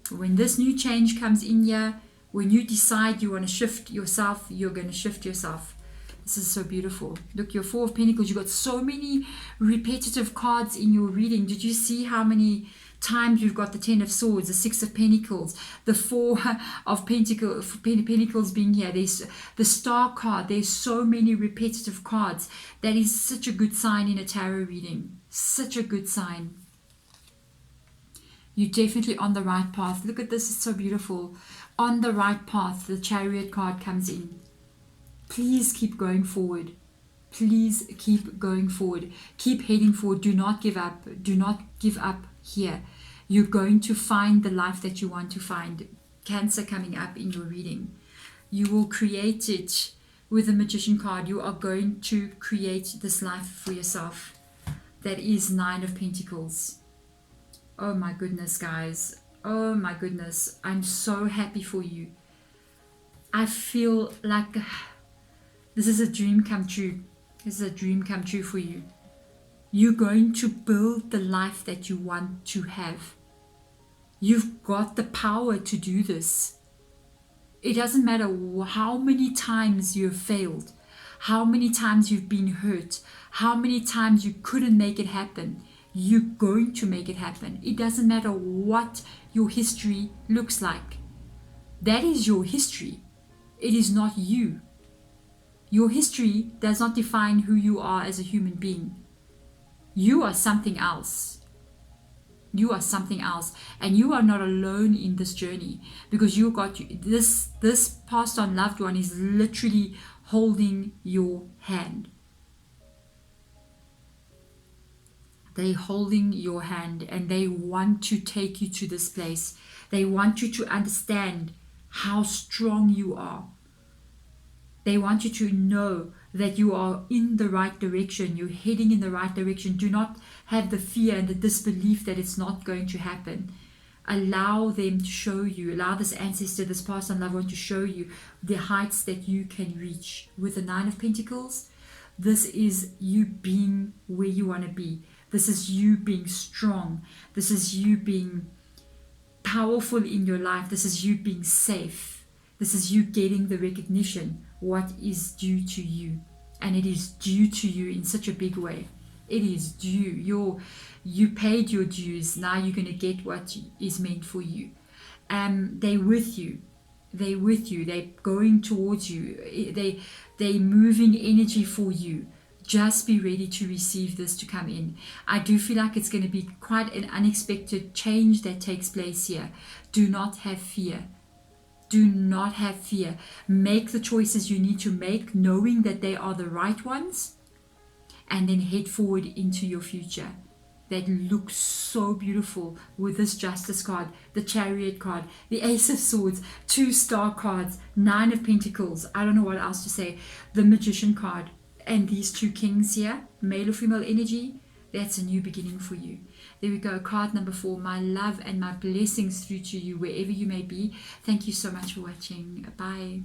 When this new change comes in here, when you decide you want to shift yourself, you're going to shift yourself. This is so beautiful. Look, your Four of Pentacles, you got so many repetitive cards in your reading. Did you see how many times you've got the Ten of Swords, the Six of Pentacles, the Four of Pentacles being here? There's the Star card. There's so many repetitive cards. That is such a good sign in a tarot reading. Such a good sign. You're definitely on the right path. Look at this. It's so beautiful. On the right path. The Chariot card comes in. Please keep going forward. Please keep going forward. Keep heading forward. Do not give up. Do not give up here. You're going to find the life that you want to find. Cancer coming up in your reading. You will create it with the Magician card. You are going to create this life for yourself. That is Nine of Pentacles. Oh my goodness, guys. Oh my goodness. I'm so happy for you. I feel like this is a dream come true. This is a dream come true for you. You're going to build the life that you want to have. You've got the power to do this. It doesn't matter how many times you've failed, how many times you've been hurt, how many times you couldn't make it happen. You're going to make it happen. It doesn't matter what your history looks like. That is your history. It is not you. Your history does not define who you are as a human being. You are something else. You are something else. And you are not alone in this journey, because you got this passed on loved one is literally holding your hand. They're holding your hand and they want to take you to this place. They want you to understand how strong you are. They want you to know that you are in the right direction. You're heading in the right direction. Do not have the fear and the disbelief that it's not going to happen. Allow them to show you. Allow this ancestor, this past and loved one to show you the heights that you can reach. With the Nine of Pentacles, this is you being where you want to be. This is you being strong. This is you being powerful in your life. This is you being safe. This is you getting the recognition what is due to you. And it is due to you in such a big way. It is due. You paid your dues. Now you're going to get what is meant for you. They're with you. They're with you. They're going towards you. They're moving energy for you. Just be ready to receive this to come in. I do feel like it's going to be quite an unexpected change that takes place here. Do not have fear. Do not have fear. Make the choices you need to make, knowing that they are the right ones, and then head forward into your future. That looks so beautiful with this Justice card, the Chariot card, the Ace of Swords, two Star cards, Nine of Pentacles. I don't know what else to say. The Magician card, and these two Kings here, male or female energy. That's a new beginning for you. There we go. Card number 4. My love and my blessings through to you wherever you may be. Thank you so much for watching. Bye.